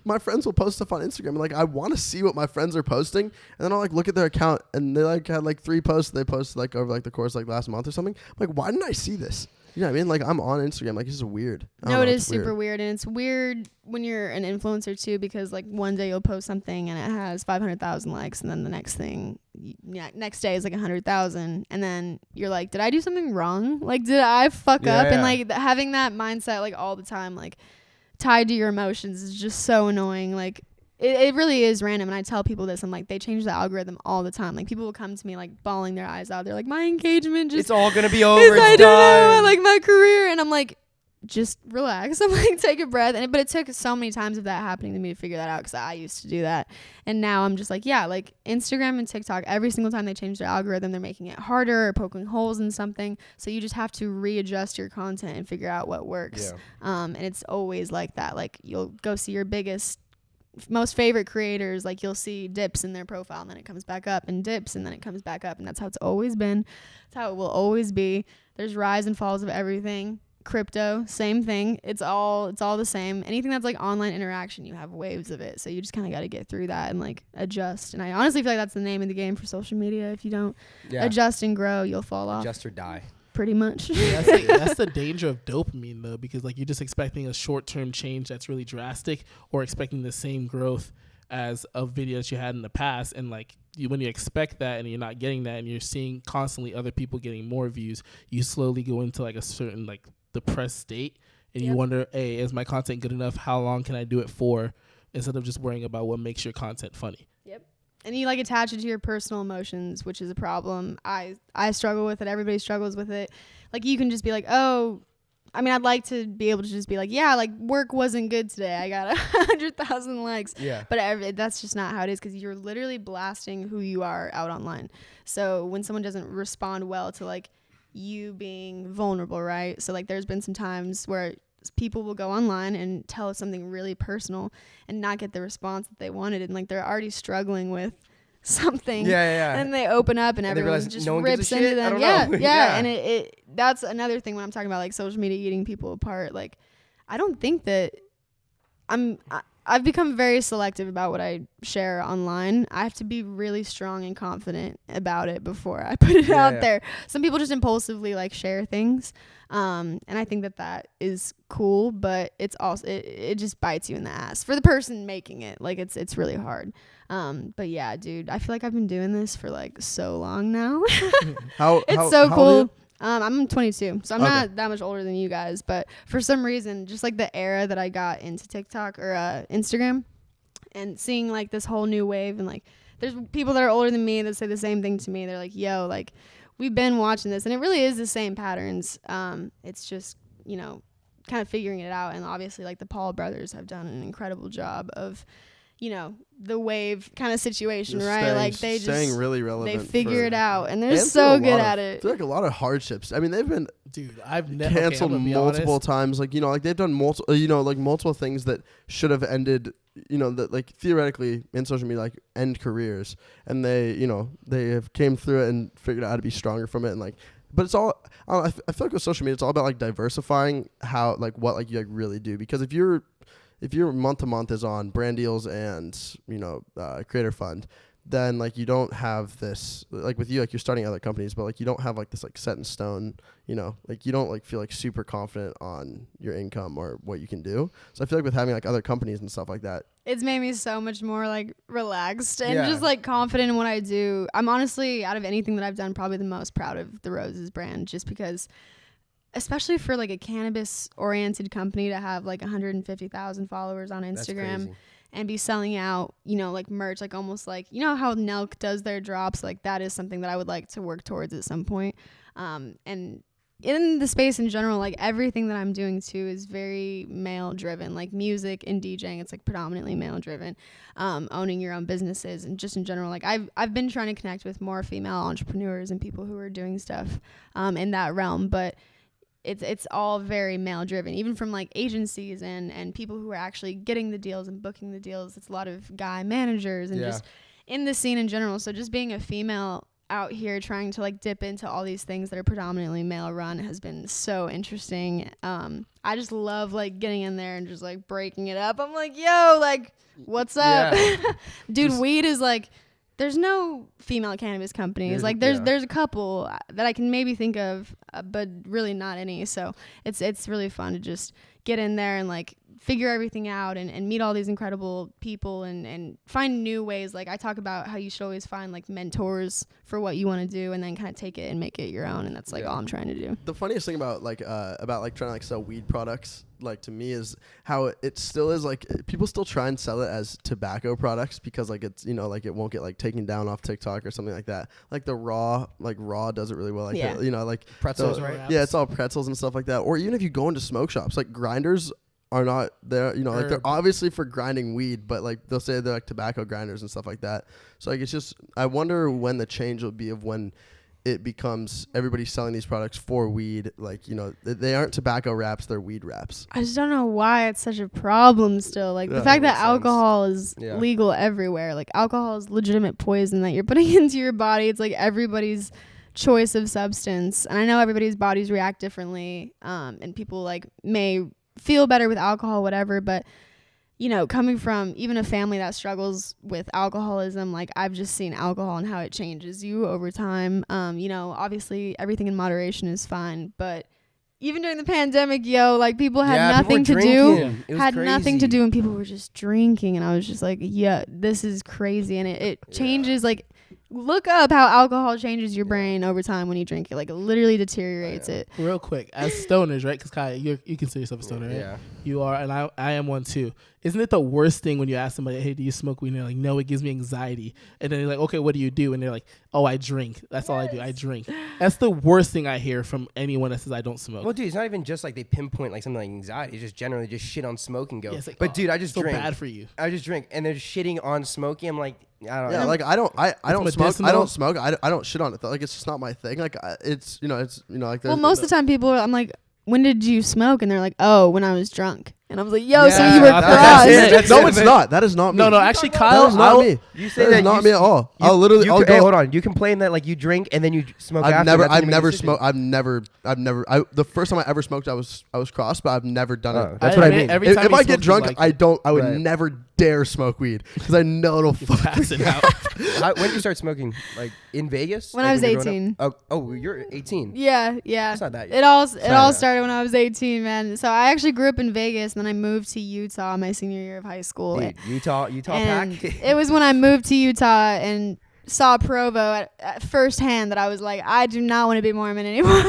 my friends will post stuff on Instagram and like I want to see what my friends are posting, and then I'll like look at their account and they like had like 3 posts they posted like over like the course like last month or something. I'm like, why didn't I see this? Yeah, I mean, like, I'm on Instagram. Like, this is weird. No, it is super weird. And it's weird when you're an influencer, too, because, like, one day you'll post something and it has 500,000 likes. And then the next next day is, like, 100,000. And then you're like, did I do something wrong? Like, did I fuck up? And, like, having that mindset, like, all the time, like, tied to your emotions is just so annoying. Like, it really is random. And I tell people this. I'm like, they change the algorithm all the time. Like, people will come to me, like, bawling their eyes out. They're like, my engagement just... It's all going to be over. I don't know. Like, my career. And I'm like, just relax. I'm like, take a breath. But it took so many times of that happening to me to figure that out because I used to do that. And now I'm just like, yeah, like, Instagram and TikTok, every single time they change their algorithm, they're making it harder or poking holes in something. So you just have to readjust your content and figure out what works. Yeah. And it's always like that. Like, you'll go see your most favorite creators, like, you'll see dips in their profile and then it comes back up, and dips and then it comes back up, and that's how it's always been. That's how it will always be. There's rise and falls of everything. Crypto, same thing. It's all the same. Anything that's like online interaction, you have waves of it, so you just kind of got to get through that and like adjust. And I honestly feel like that's the name of the game for social media. If you don't adjust and grow, you'll fall off. Adjust or die. Pretty much. That's the danger of dopamine, though, because like you're just expecting a short-term change that's really drastic, or expecting the same growth as a video that you had in the past. And like when you expect that and you're not getting that, and you're seeing constantly other people getting more views, you slowly go into like a certain like depressed state, and you wonder, hey, is my content good enough? How long can I do it for? Instead of just worrying about what makes your content funny. Yep. And you like attach it to your personal emotions, which is a problem. I struggle with it. Everybody struggles with it. Like, you can just be like, oh, I mean, I'd like to be able to just be like, yeah, like, work wasn't good today. I got 100,000 likes. Yeah. But that's just not how it is, because you're literally blasting who you are out online. So when someone doesn't respond well to like you being vulnerable, right? So like, there's been some times where people will go online and tell us something really personal and not get the response that they wanted, and like they're already struggling with something, and they open up and everyone just rips into them. And it that's another thing when I'm talking about like social media eating people apart. Like, I don't think that I've become very selective about what I share online. I have to be really strong and confident about it before I put it out there. Some people just impulsively like share things. And I think that is cool, but it's also, it just bites you in the ass for the person making it. Like, it's really hard. But yeah, dude, I feel like I've been doing this for like so long now. It's so cool. I'm 22, so I'm not that much older than you guys, but for some reason, just like the era that I got into TikTok or Instagram, and seeing like this whole new wave, and like there's people that are older than me that say the same thing to me. They're like, yo, like, we've been watching this, and it really is the same patterns. It's just, you know, kind of figuring it out. And obviously, like, the Paul brothers have done an incredible job of, you know, the wave kind of situation, just right? Staying really relevant. They figure it out, and they're so good at it. There's like a lot of hardships. I mean, they've been I've never canceled multiple times. Like, you know, like they've done multiple things that should have ended, you know, that like theoretically in social media like end careers, and they have came through it and figured out how to be stronger from it. And like, but it's all, I feel like with social media, it's all about like diversifying how like what like you like really do. Because if your month to month is on brand deals and, you know, creator fund, then like you don't have this, like with you, like you're starting other companies, but like you don't have like this like set in stone, you know, like you don't like feel like super confident on your income or what you can do. So I feel like with having like other companies and stuff like that, it's made me so much more like relaxed and just like confident in what I do. I'm honestly, out of anything that I've done, probably the most proud of the Roses brand, just because, especially for like a cannabis oriented company, to have like 150,000 followers on Instagram and be selling out, you know, like merch, like almost like, you know how Nelk does their drops, like that is something that I would like to work towards at some point. And in the space in general, like everything that I'm doing too is very male driven, like music and DJing, it's like predominantly male driven. Owning your own businesses, and just in general, like I've been trying to connect with more female entrepreneurs and people who are doing stuff in that realm, but it's all very male driven, even from like agencies and people who are actually getting the deals and booking the deals. It's a lot of guy managers and just in the scene in general. So just being a female out here trying to like dip into all these things that are predominantly male run has been so interesting. I just love like getting in there and just like breaking it up. I'm like, yo, like, what's up? Dude, weed is like there's no female cannabis companies. There's a couple that I can maybe think of, but really not any. So it's really fun to just get in there and like figure everything out and meet all these incredible people and find new ways. Like I talk about how you should always find like mentors for what you want to do and then kind of take it and make it your own. And that's like all I'm trying to do. The funniest thing about trying to like sell weed products, like to me, is how it still is like people still try and sell it as tobacco products because like it's, you know, like it won't get like taken down off TikTok or something like that. Like the raw does it really well. Like you know, like pretzels, right? Yeah, it's all pretzels and stuff like that. Or even if you go into smoke shops, like grinders are not there, you know, like they're obviously for grinding weed, but like they'll say they're like tobacco grinders and stuff like that. So like it's just, I wonder when the change will be of when it becomes everybody's selling these products for weed. Like, you know, they aren't tobacco wraps, they're weed wraps. I just don't know why it's such a problem still. Like the fact that alcohol is legal everywhere. Like alcohol is legitimate poison that you're putting into your body. It's like everybody's choice of substance. And I know everybody's bodies react differently. And people like may feel better with alcohol, whatever, but you know, coming from even a family that struggles with alcoholism, like I've just seen alcohol and how it changes you over time. You know, obviously everything in moderation is fine, but even during the pandemic, like people had nothing to do, nothing to do, and people were just drinking, and I was just like, this is crazy. And it changes, like, look up how alcohol changes your brain over time when you drink it. Like, it literally deteriorates it. Real quick, as stoners, right? Because Kai, you consider yourself a stoner, right? Yeah. You are, and I am one too. Isn't it the worst thing when you ask somebody, hey, do you smoke weed? And they're like, no, it gives me anxiety. And then they're like, okay, what do you do? And they're like, oh, I drink. That's all I do. I drink. That's the worst thing I hear from anyone that says I don't smoke. Well, dude, it's not even just like they pinpoint like something like anxiety. It's just generally just shit on smoke and go. Yeah, it's like, but dude, I just so drink. Bad for you. I just drink, and they're just shitting on smoking. I'm like, I don't know. Like I don't smoke. medicinal. I don't smoke. I don't shit on it. Like it's just not my thing. Like it's like. Well, most of the time people I'm like, when did you smoke? And they're like, oh, when I was drunk. And I was like, yo, so you were crossed. No, it's not. That is not me. No, actually, Kyle, that is not me. You say that is not me at all. I'll literally. Hey, hold on. You complain that like you drink and then you smoke after. I've never smoked. The first time I ever smoked, I was crossed, but I've never done it. That's what I mean. If I get drunk, I would never dare smoke weed because I know it'll pass it out. When did you start smoking? Like in Vegas? When I was 18. Oh, you're 18. Yeah. It's not that. It all started when I was 18, man. So I actually grew up in Vegas, and then I moved to Utah my senior year of high school. Dude, Utah and pack. It was when I moved to Utah and saw Provo at first hand that I was like, I do not want to be Mormon anymore.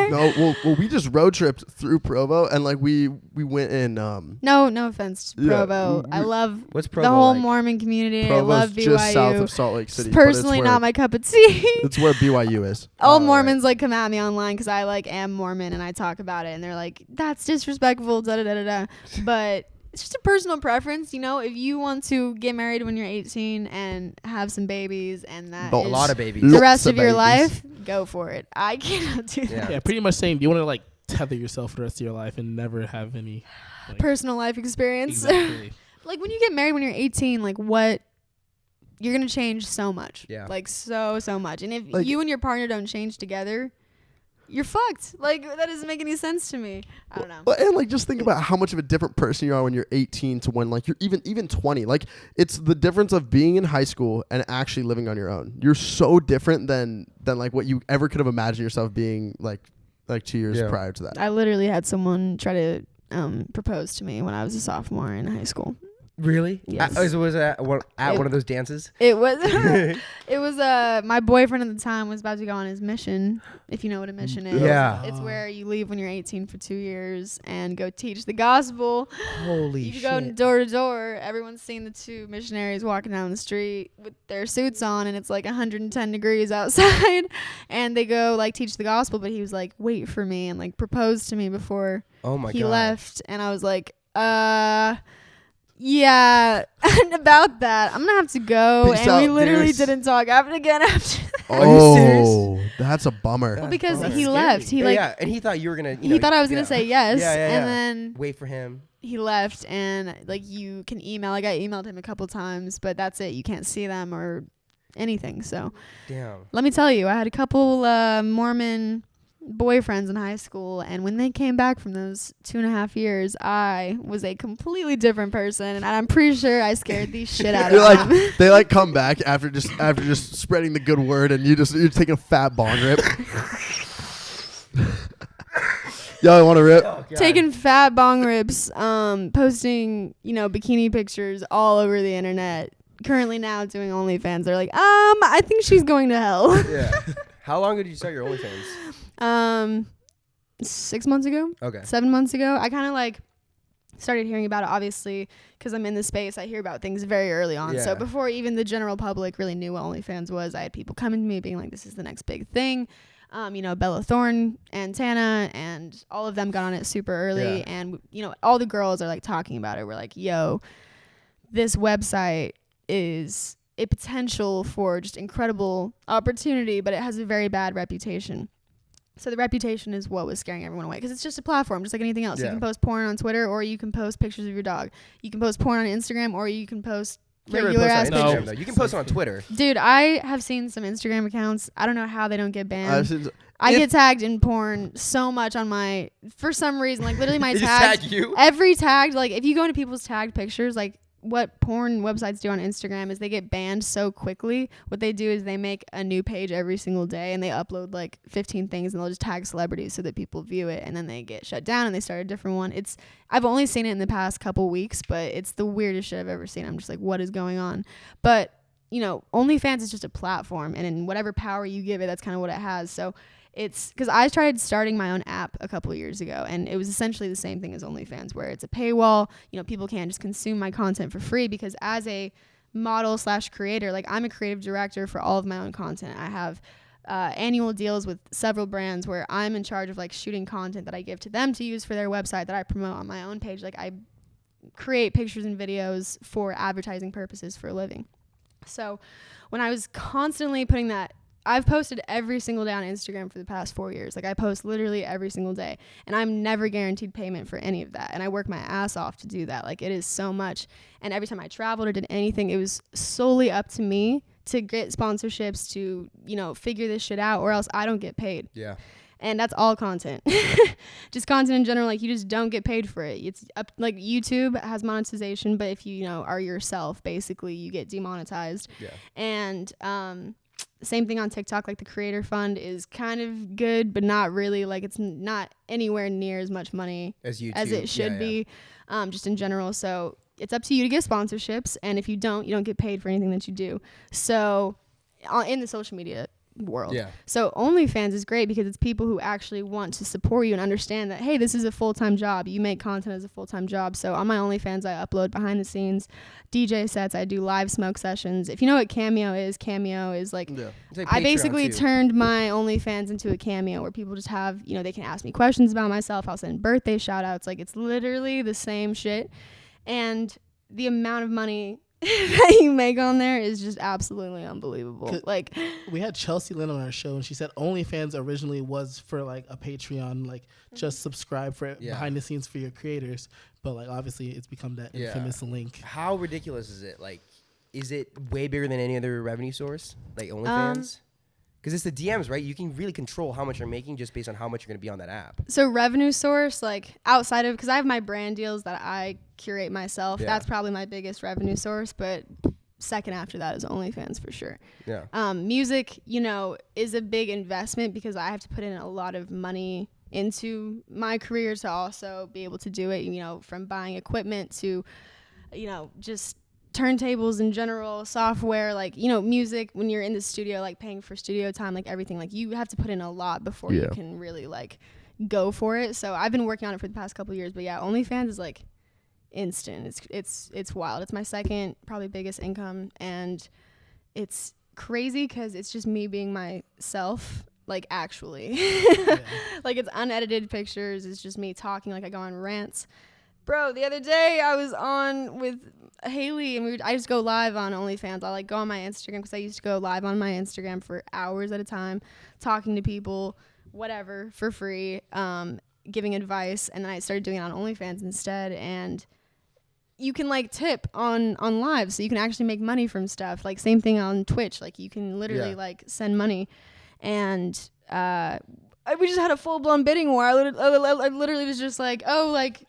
No, well, we just road tripped through Provo, and like we went in. No offense to Provo. I love What's Provo the whole like? Mormon community. Provo's I love BYU. just south of Salt Lake City. It's personally not my cup of tea. It's where BYU is. All Mormons like come at me online because I like am Mormon and I talk about it, and they're like, that's disrespectful, da da da da da. But it's just a personal preference, you know. If you want to get married when you're 18 and have some babies, and that a lot of babies, the rest of your life, go for it. I cannot do that. Yeah, pretty much saying, do you want to like tether yourself for the rest of your life and never have any like, personal life experience? Exactly. Like when you get married when you're 18, like what you're gonna change so much. Yeah. Like so much. And if like, you and your partner don't change together, you're fucked. Like that doesn't make any sense to me. I don't know. Well, and like just think about how much of a different person you are when you're 18 to when like you're even 20. Like it's the difference of being in high school and actually living on your own. You're so different than like what you ever could have imagined yourself being like 2 years prior to that. I literally had someone try to propose to me when I was a sophomore in high school. Really? Yes. Was it at one of those dances? It was. It was my boyfriend at the time was about to go on his mission. If you know what a mission is. Yeah. It's where you leave when you're 18 for 2 years and go teach the gospel. Holy shit! You go door to door. Everyone's seeing the two missionaries walking down the street with their suits on, and it's like 110 degrees outside, and they go like teach the gospel. But he was like, "Wait for me," and like proposed to me before he left, and I was like, yeah, and about that, I'm gonna have to go. Peace and out, we literally dears. didn't talk again after that. Are you serious? That's a bummer. Well, because That's he scary. left. He like and he thought you were gonna. he thought I was gonna say yes, Yeah. and then wait for him. he left. And like you can email. Like I emailed him a couple times, but that's it. You can't see them or anything. So Damn. let me tell you, I had a couple Mormon boyfriends in high school, and when they came back from those 2.5 years, I was a completely different person, and I'm pretty sure I scared the shit out of them. They like come back after just spreading the good word, and you're taking a fat bong rip. Yo, I want to rip. Oh, taking fat bong rips, posting, bikini pictures all over the internet. Currently now doing OnlyFans. They're like, I think she's going to hell. Yeah. How long did you start your OnlyFans? 6 months ago. Okay. 7 months ago. I kind of started hearing about it, obviously, because I'm in the space. I hear about things very early on. Yeah. So before even the general public really knew what OnlyFans was, I had people coming to me being like, this is the next big thing. Bella Thorne and Tana and all of them got on it super early. Yeah. And, all the girls are talking about it. We're like, yo, this website is a potential for just incredible opportunity, but it has a very bad reputation. So the reputation is what was scaring everyone away, because it's just a platform, just like anything else. Yeah. You can post porn on Twitter, or you can post pictures of your dog. You can post porn on Instagram, or you can post regular ass pictures. No. You can post it on Twitter. Dude, I have seen some Instagram accounts. I don't know how they don't get banned. I get tagged in porn so much on my, for some reason, literally my tags. Tag you? Every tag, if you go into people's tagged pictures, what porn websites do on Instagram is they get banned so quickly. What they do is they make a new page every single day, and they upload 15 things, and they'll just tag celebrities so that people view it, and then they get shut down and they start a different one. I've only seen it in the past couple weeks, but it's the weirdest shit I've ever seen. I'm just like, what is going on? But, OnlyFans is just a platform, and in whatever power you give it, that's kind of what it has. So it's because I tried starting my own app a couple of years ago, and it was essentially the same thing as OnlyFans, where it's a paywall. People can't just consume my content for free, because as a model/creator, I'm a creative director for all of my own content. I have annual deals with several brands where I'm in charge of shooting content that I give to them to use for their website that I promote on my own page. I create pictures and videos for advertising purposes for a living. So when I was constantly putting that, I've posted every single day on Instagram for the past 4 years. I post literally every single day, and I'm never guaranteed payment for any of that. And I work my ass off to do that. It is so much. And every time I traveled or did anything, it was solely up to me to get sponsorships, to, figure this shit out, or else I don't get paid. Yeah. And that's all content. Just content in general, you just don't get paid for it. It's up, YouTube has monetization, but if you, are yourself, basically you get demonetized. Yeah. And, same thing on TikTok. The creator fund is kind of good, but not really. It's not anywhere near as much money as YouTube, as it should be, just in general. So it's up to you to get sponsorships, and if you don't get paid for anything that you do. So in the social media world. Yeah. So OnlyFans is great because it's people who actually want to support you and understand that, hey, this is a full-time job. You make content as a full-time job. So on my OnlyFans, I upload behind the scenes DJ sets. I do live smoke sessions. If you know what Cameo is I basically turned my OnlyFans into a Cameo where people just have, they can ask me questions about myself. I'll send birthday shout outs. It's literally the same shit. And the amount of money that you make on there is just absolutely unbelievable. We had Chelsea Lynn on our show, and she said OnlyFans originally was for a Patreon, just subscribe for behind the scenes for your creators, but obviously it's become that infamous link. How ridiculous is it? Is it way bigger than any other revenue source, OnlyFans? Because it's the DMs, right? You can really control how much you're making just based on how much you're going to be on that app. So revenue source, outside of, because I have my brand deals that I curate myself. Yeah. That's probably my biggest revenue source, but second after that is OnlyFans for sure. Yeah. Music, is a big investment because I have to put in a lot of money into my career to also be able to do it, from buying equipment to, just turntables in general, software, music, when you're in the studio, paying for studio time, everything, you have to put in a lot before you can really go for it. So I've been working on it for the past couple of years, but yeah, OnlyFans is instant. It's wild. It's my second probably biggest income, and it's crazy because it's just me being myself, actually. It's unedited pictures. It's just me talking. I go on rants. Bro, the other day I was on with Haley, and I just go live on OnlyFans. I go on my Instagram because I used to go live on my Instagram for hours at a time, talking to people, whatever, for free, giving advice. And then I started doing it on OnlyFans instead. And you can tip on live, so you can actually make money from stuff. Same thing on Twitch. You can literally send money. And we just had a full-blown bidding war. I literally was just like, oh, like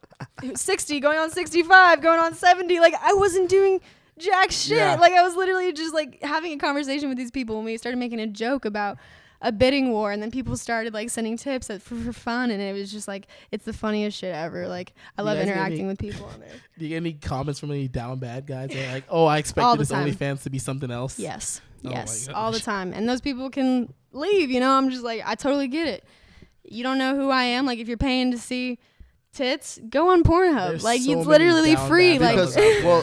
60 going on 65 going on 70. Like I wasn't doing jack shit. Yeah. Like I was literally just like having a conversation with these people, and we started making a joke about a bidding war, and then people started like sending tips for fun, and it was just like, it's the funniest shit ever. Like I love interacting with people on there. Do you get any comments from any down bad guys that are like, oh, I expected this OnlyFans to be something else? Yes. Oh Yes, all the time. And those people can leave, you know. I'm just like, I totally get it. You don't know who I am. Like if you're paying to see tits, go on Pornhub. There's like so it's many literally down free. bad Like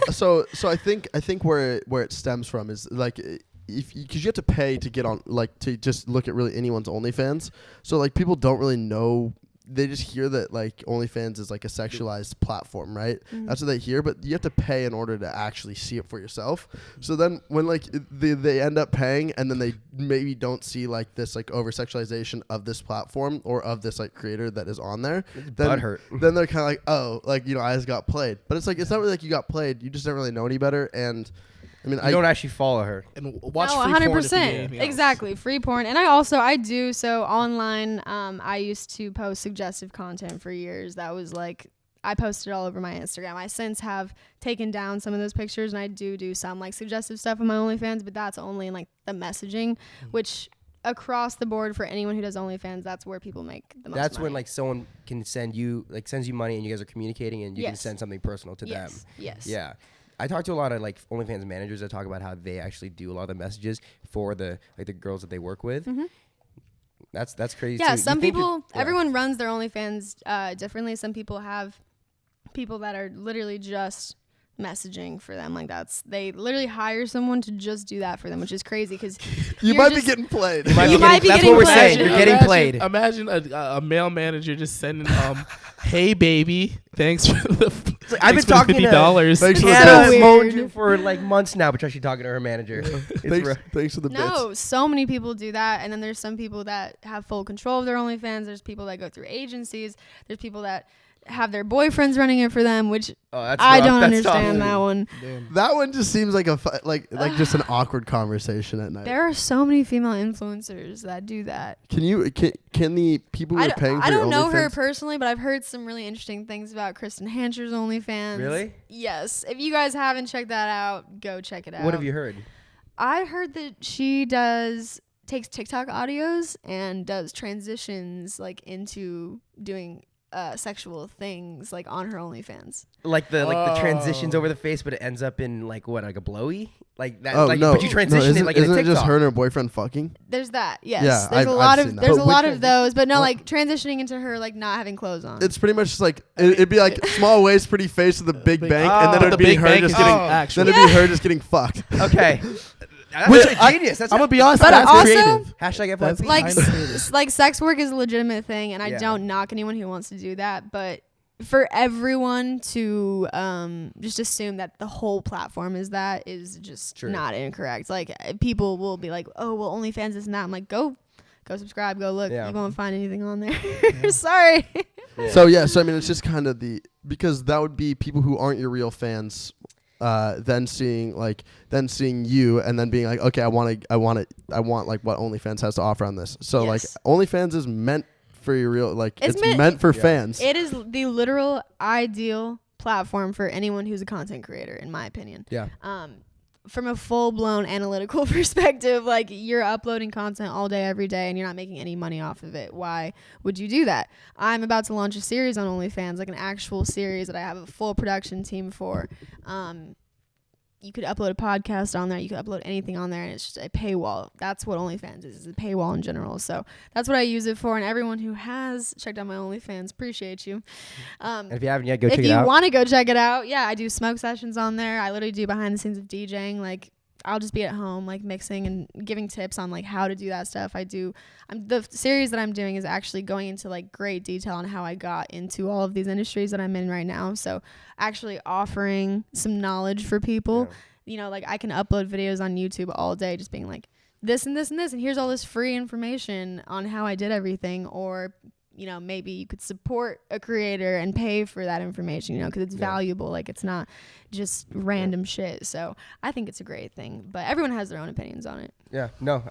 Because, so I think where it stems from is like, because you have to pay to get on, like to just look at really anyone's OnlyFans. So like people don't really know. They just hear that like OnlyFans is like a sexualized platform, right? Mm-hmm. That's what they hear, but you have to pay in order to actually see it for yourself. So then when like they end up paying, and then they maybe don't see like this like over sexualization of this platform or of this like creator that is on there, then they're kind of like, oh, like, you know, I just got played. But it's like, it's not really like you got played. You just don't really know any better. And I mean, I don't actually follow her. And watch no, free 100%. porn if you need anything else. Exactly. Free porn. And I do. So online, I used to post suggestive content for years. That was like, I posted all over my Instagram. I since have taken down some of those pictures, and I do some like suggestive stuff on my OnlyFans, but that's only in like the messaging, which across the board for anyone who does OnlyFans, that's where people make the most That's money. when like someone can sends you money, and you guys are communicating, and you can Yes. send something personal to them. Yes. Yeah. I talk to a lot of like OnlyFans managers that talk about how they actually do a lot of the messages for the girls that they work with. Mm-hmm. That's crazy. Yeah, too. some You think people, that- yeah. everyone runs their OnlyFans differently. Some people have people that are literally just messaging for them. Like they literally hire someone to just do that for them, which is crazy because you might be getting played. You might be That's getting what we're played. saying. You're getting played. Imagine a male manager just sending, hey baby, thanks for the I've been talking to $50. Thanks for the Hannah So moaned weird. you for like months now, but she's actually talking to her manager. Thanks for the bits. No, so many people do that, and then there's some people that have full control of their OnlyFans. There's people that go through agencies. There's people that have their boyfriends running it for them, which That's I rough. don't That's tough. understand that one. That one just seems like like just an awkward conversation at night. There are so many female influencers that do that. Can the people who are paying for I your don't know her OnlyFans- personally, but I've heard some really interesting things about Kristen Hancher's OnlyFans. Really? Yes. If you guys haven't checked that out, go check it out. What have you heard? I heard that she takes TikTok audios and does transitions like into doing sexual things like on her OnlyFans. Like the transitions over the face, but it ends up in like a blowy? Like that? Oh like, no! But you transition it like in a isn't TikTok. it just her and her boyfriend fucking? There's that. Yes. Yeah, there's I've a lot seen of that. there's But a lot which- of those, but no, what- like transitioning into her like not having clothes on. It's pretty much just like it'd be like small waist, pretty face with the big bank, Oh. and then it'd The be big her bank just is getting. actual. Then it'd be her just getting fucked. Okay. That's Which actually genius. That's I'm gonna be honest. But That's also- creative. hashtag That's FYP. like kinda creative. like sex work is a legitimate thing, and I Yeah. don't knock anyone who wants to do that, but for everyone to just assume that the whole platform is just True. not incorrect. Like people will be like, oh well, OnlyFans is not. I'm like, go subscribe, go look. Yeah. You won't find anything on there. Sorry. Yeah. So I mean, it's just kind of because that would be people who aren't your real fans. Then seeing you and then being like, okay, I want like what OnlyFans has to offer on this. So like Yes. OnlyFans is meant for your real, like It's it's meant- meant for Yeah. fans. It is the literal ideal platform for anyone who's a content creator, in my opinion. Yeah. From a full-blown analytical perspective, like you're uploading content all day, every day, and you're not making any money off of it. Why would you do that? I'm about to launch a series on OnlyFans, like an actual series that I have a full production team for. You could upload a podcast on there. You could upload anything on there, and it's just a paywall. That's what OnlyFans is a paywall in general. So that's what I use it for. And everyone who has checked out my OnlyFans, appreciate you. And if you haven't yet, go check If it you out. want to go check it out, yeah, I do smoke sessions on there. I literally do behind the scenes of DJing. Like I'll just be at home, like mixing and giving tips on like how to do that stuff. The series that I'm doing is actually going into like great detail on how I got into all of these industries that I'm in right now. So actually offering some knowledge for people. Yeah. You know, like I can upload videos on YouTube all day, just being like this and this and this, and here's all this free information on how I did everything, or maybe you could support a creator and pay for that information, because it's valuable. Like, it's not just random shit. So I think it's a great thing, but everyone has their own opinions on it. Yeah, no,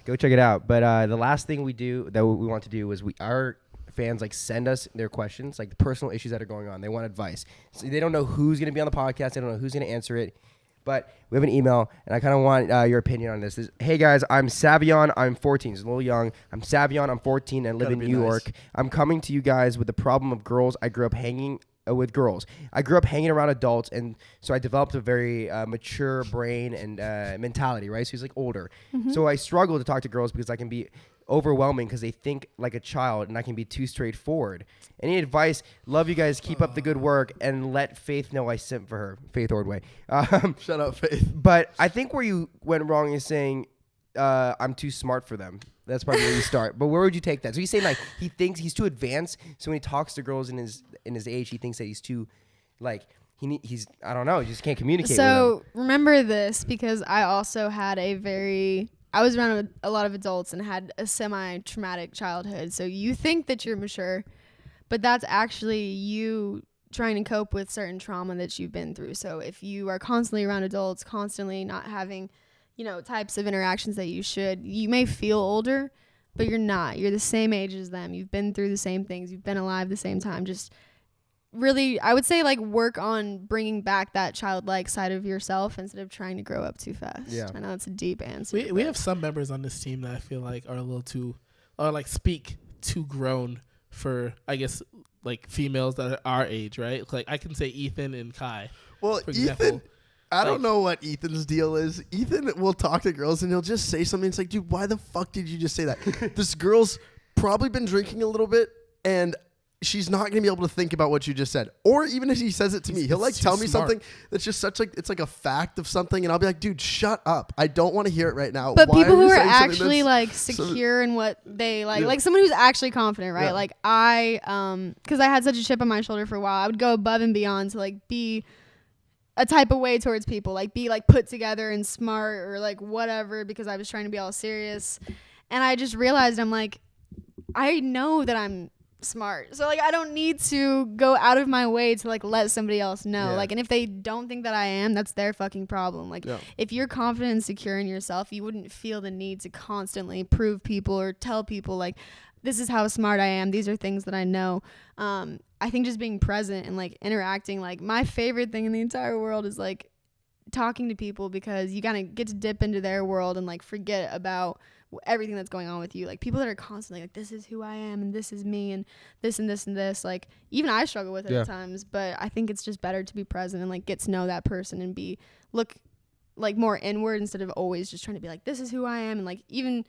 go check it out. But the last thing we want to do is our fans send us their questions, the personal issues that are going on. They want advice. So they don't know who's going to be on the podcast. They don't know who's going to answer it. But we have an email, and I kind of want your opinion on this. Hey, guys, I'm Savion. I'm 14. It's a little young. I'm Savion. I'm 14 and live in New York. I'm coming to you guys with the problem of girls. I grew up hanging with girls. I grew up hanging around adults, and so I developed a very mature brain and mentality, right? So he's older. Mm-hmm. So I struggle to talk to girls because I can be overwhelming because they think like a child, and I can be too straightforward. Any advice? Love you guys. Keep up the good work, and let Faith know I simp for her. Faith Ordway. Shut up, Faith. But I think where you went wrong is saying I'm too smart for them. That's probably where you start. But where would you take that? So he's saying he thinks he's too advanced. So when he talks to girls in his age, he thinks that he's too he's I don't know. He just can't communicate. So remember this, because I also had I was around a lot of adults and had a semi-traumatic childhood. So you think that you're mature, but that's actually you trying to cope with certain trauma that you've been through. So if you are constantly around adults, constantly not having, types of interactions that you should, you may feel older, but you're not. You're the same age as them. You've been through the same things. You've been alive the same time. Just really, I would say work on bringing back that childlike side of yourself instead of trying to grow up too fast. Yeah. I know it's a deep answer. We have some members on this team that I feel are a little too, or speak too grown for, I guess, females that are our age, right? I can say Ethan and Kai. Well, for Ethan, example. I don't know what Ethan's deal is. Ethan will talk to girls and he'll just say something. It's dude, why the fuck did you just say that? This girl's probably been drinking a little bit and she's not going to be able to think about what you just said. Or even if he says it to me, he'll tell me something that's just such it's a fact of something. And I'll be like, dude, shut up. I don't want to hear it right now. But why people who are actually secure in what they like someone who's actually confident, right? Yeah. I, cause I had such a chip on my shoulder for a while. I would go above and beyond to be a type of way towards people, be put together and smart or whatever, because I was trying to be all serious. And I just realized I know that I'm smart, so I don't need to go out of my way to let somebody else know. And if they don't think that I am, that's their fucking problem. If you're confident and secure in yourself, you wouldn't feel the need to constantly prove people or tell people this is how smart I am, these are things that I know. I think just being present and interacting, my favorite thing in the entire world is talking to people, because you gotta get to dip into their world and forget about everything that's going on with you. People that are constantly this is who I am and this is me and this and this and this, even I struggle with it at times, but I think it's just better to be present and get to know that person and look more inward instead of always just trying to be this is who I am. And even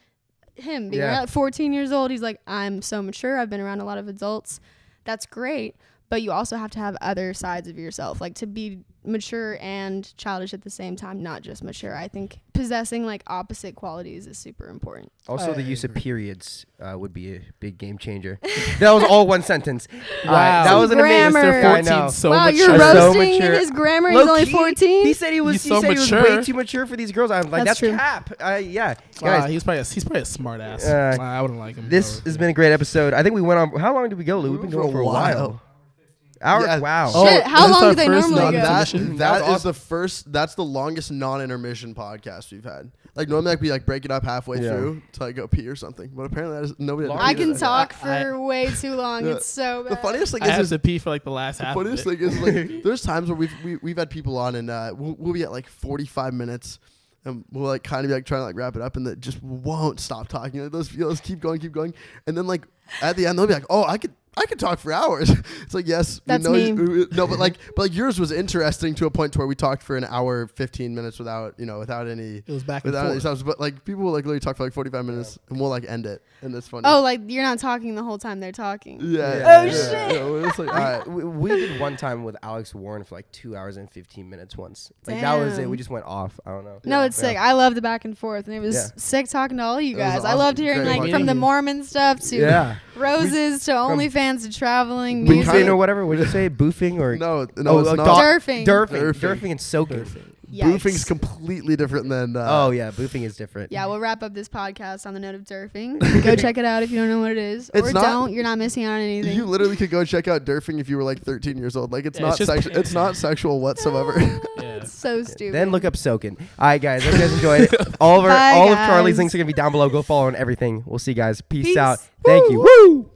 him being at 14 years old, he's I'm so mature, I've been around a lot of adults. That's great, but you also have to have other sides of yourself, to be mature and childish at the same time, not just mature. I think possessing opposite qualities is super important. Also, the use of periods would be a big game changer. That was all one sentence. Wow. That was an amazing. Grammar. 14, so wow, mature. you're So roasting mature. his grammar. He's only 14. He said he was mature. way too mature for these girls. I'm That's true. cap. Yeah, Wow, guys. he's probably a smart ass. I wouldn't like him. This has been a great episode. I think we went on. How long did we go, Lou? We've been going for a while. Hours. Yeah. Wow. Shit, how long do they normally go? That's the longest non-intermission podcast we've had. Normally I'd be break it up halfway through to go pee or something, but apparently nobody. I can talk for way too long. It's so bad. The funniest thing I have is to pee for the last half. The funniest thing is there's times where we've had people on and we'll be at 45 minutes. And we'll kind of be trying to wrap it up, and that just won't stop talking. Those feels keep going, and then at the end they'll be oh, I could talk for hours. It's yes, that's me. No, but yours was interesting to a point to where we talked for an hour 15 minutes without any. It was back and forth. Any but people will literally talk for 45 minutes, and we'll end it, and it's funny. Oh, you're not talking the whole time they're talking. Yeah. Shit. It's all right. We did one time with Alex Warren for 2 hours and 15 minutes once. That was it. We just went off. I don't know. No, it's sick. I love the back and forth, and it was sick talking to all you guys. Awesome. I loved hearing from the Mormon stuff to roses to OnlyFans to traveling, music. Boofing or whatever. What did you say? Boofing or no, it's not. Durfing. Durfing and soaking. boofing's completely different than. Oh yeah, boofing is different. Yeah, we'll wrap up this podcast on the note of derfing. Go check it out if you don't know what it is, It's or not- don't. You're not missing out on anything. You literally could go check out derfing if you were like 13 years old. Like it's Yeah, not it's just it's not sexual whatsoever. Yeah. It's so stupid. Then look up soaking. All right, guys. Hope you guys enjoyed it. All of Bye, Charly's guys. links are gonna be down below. Go follow on everything. We'll see you guys. Peace Peace. out. Thank you. Woo. Woo.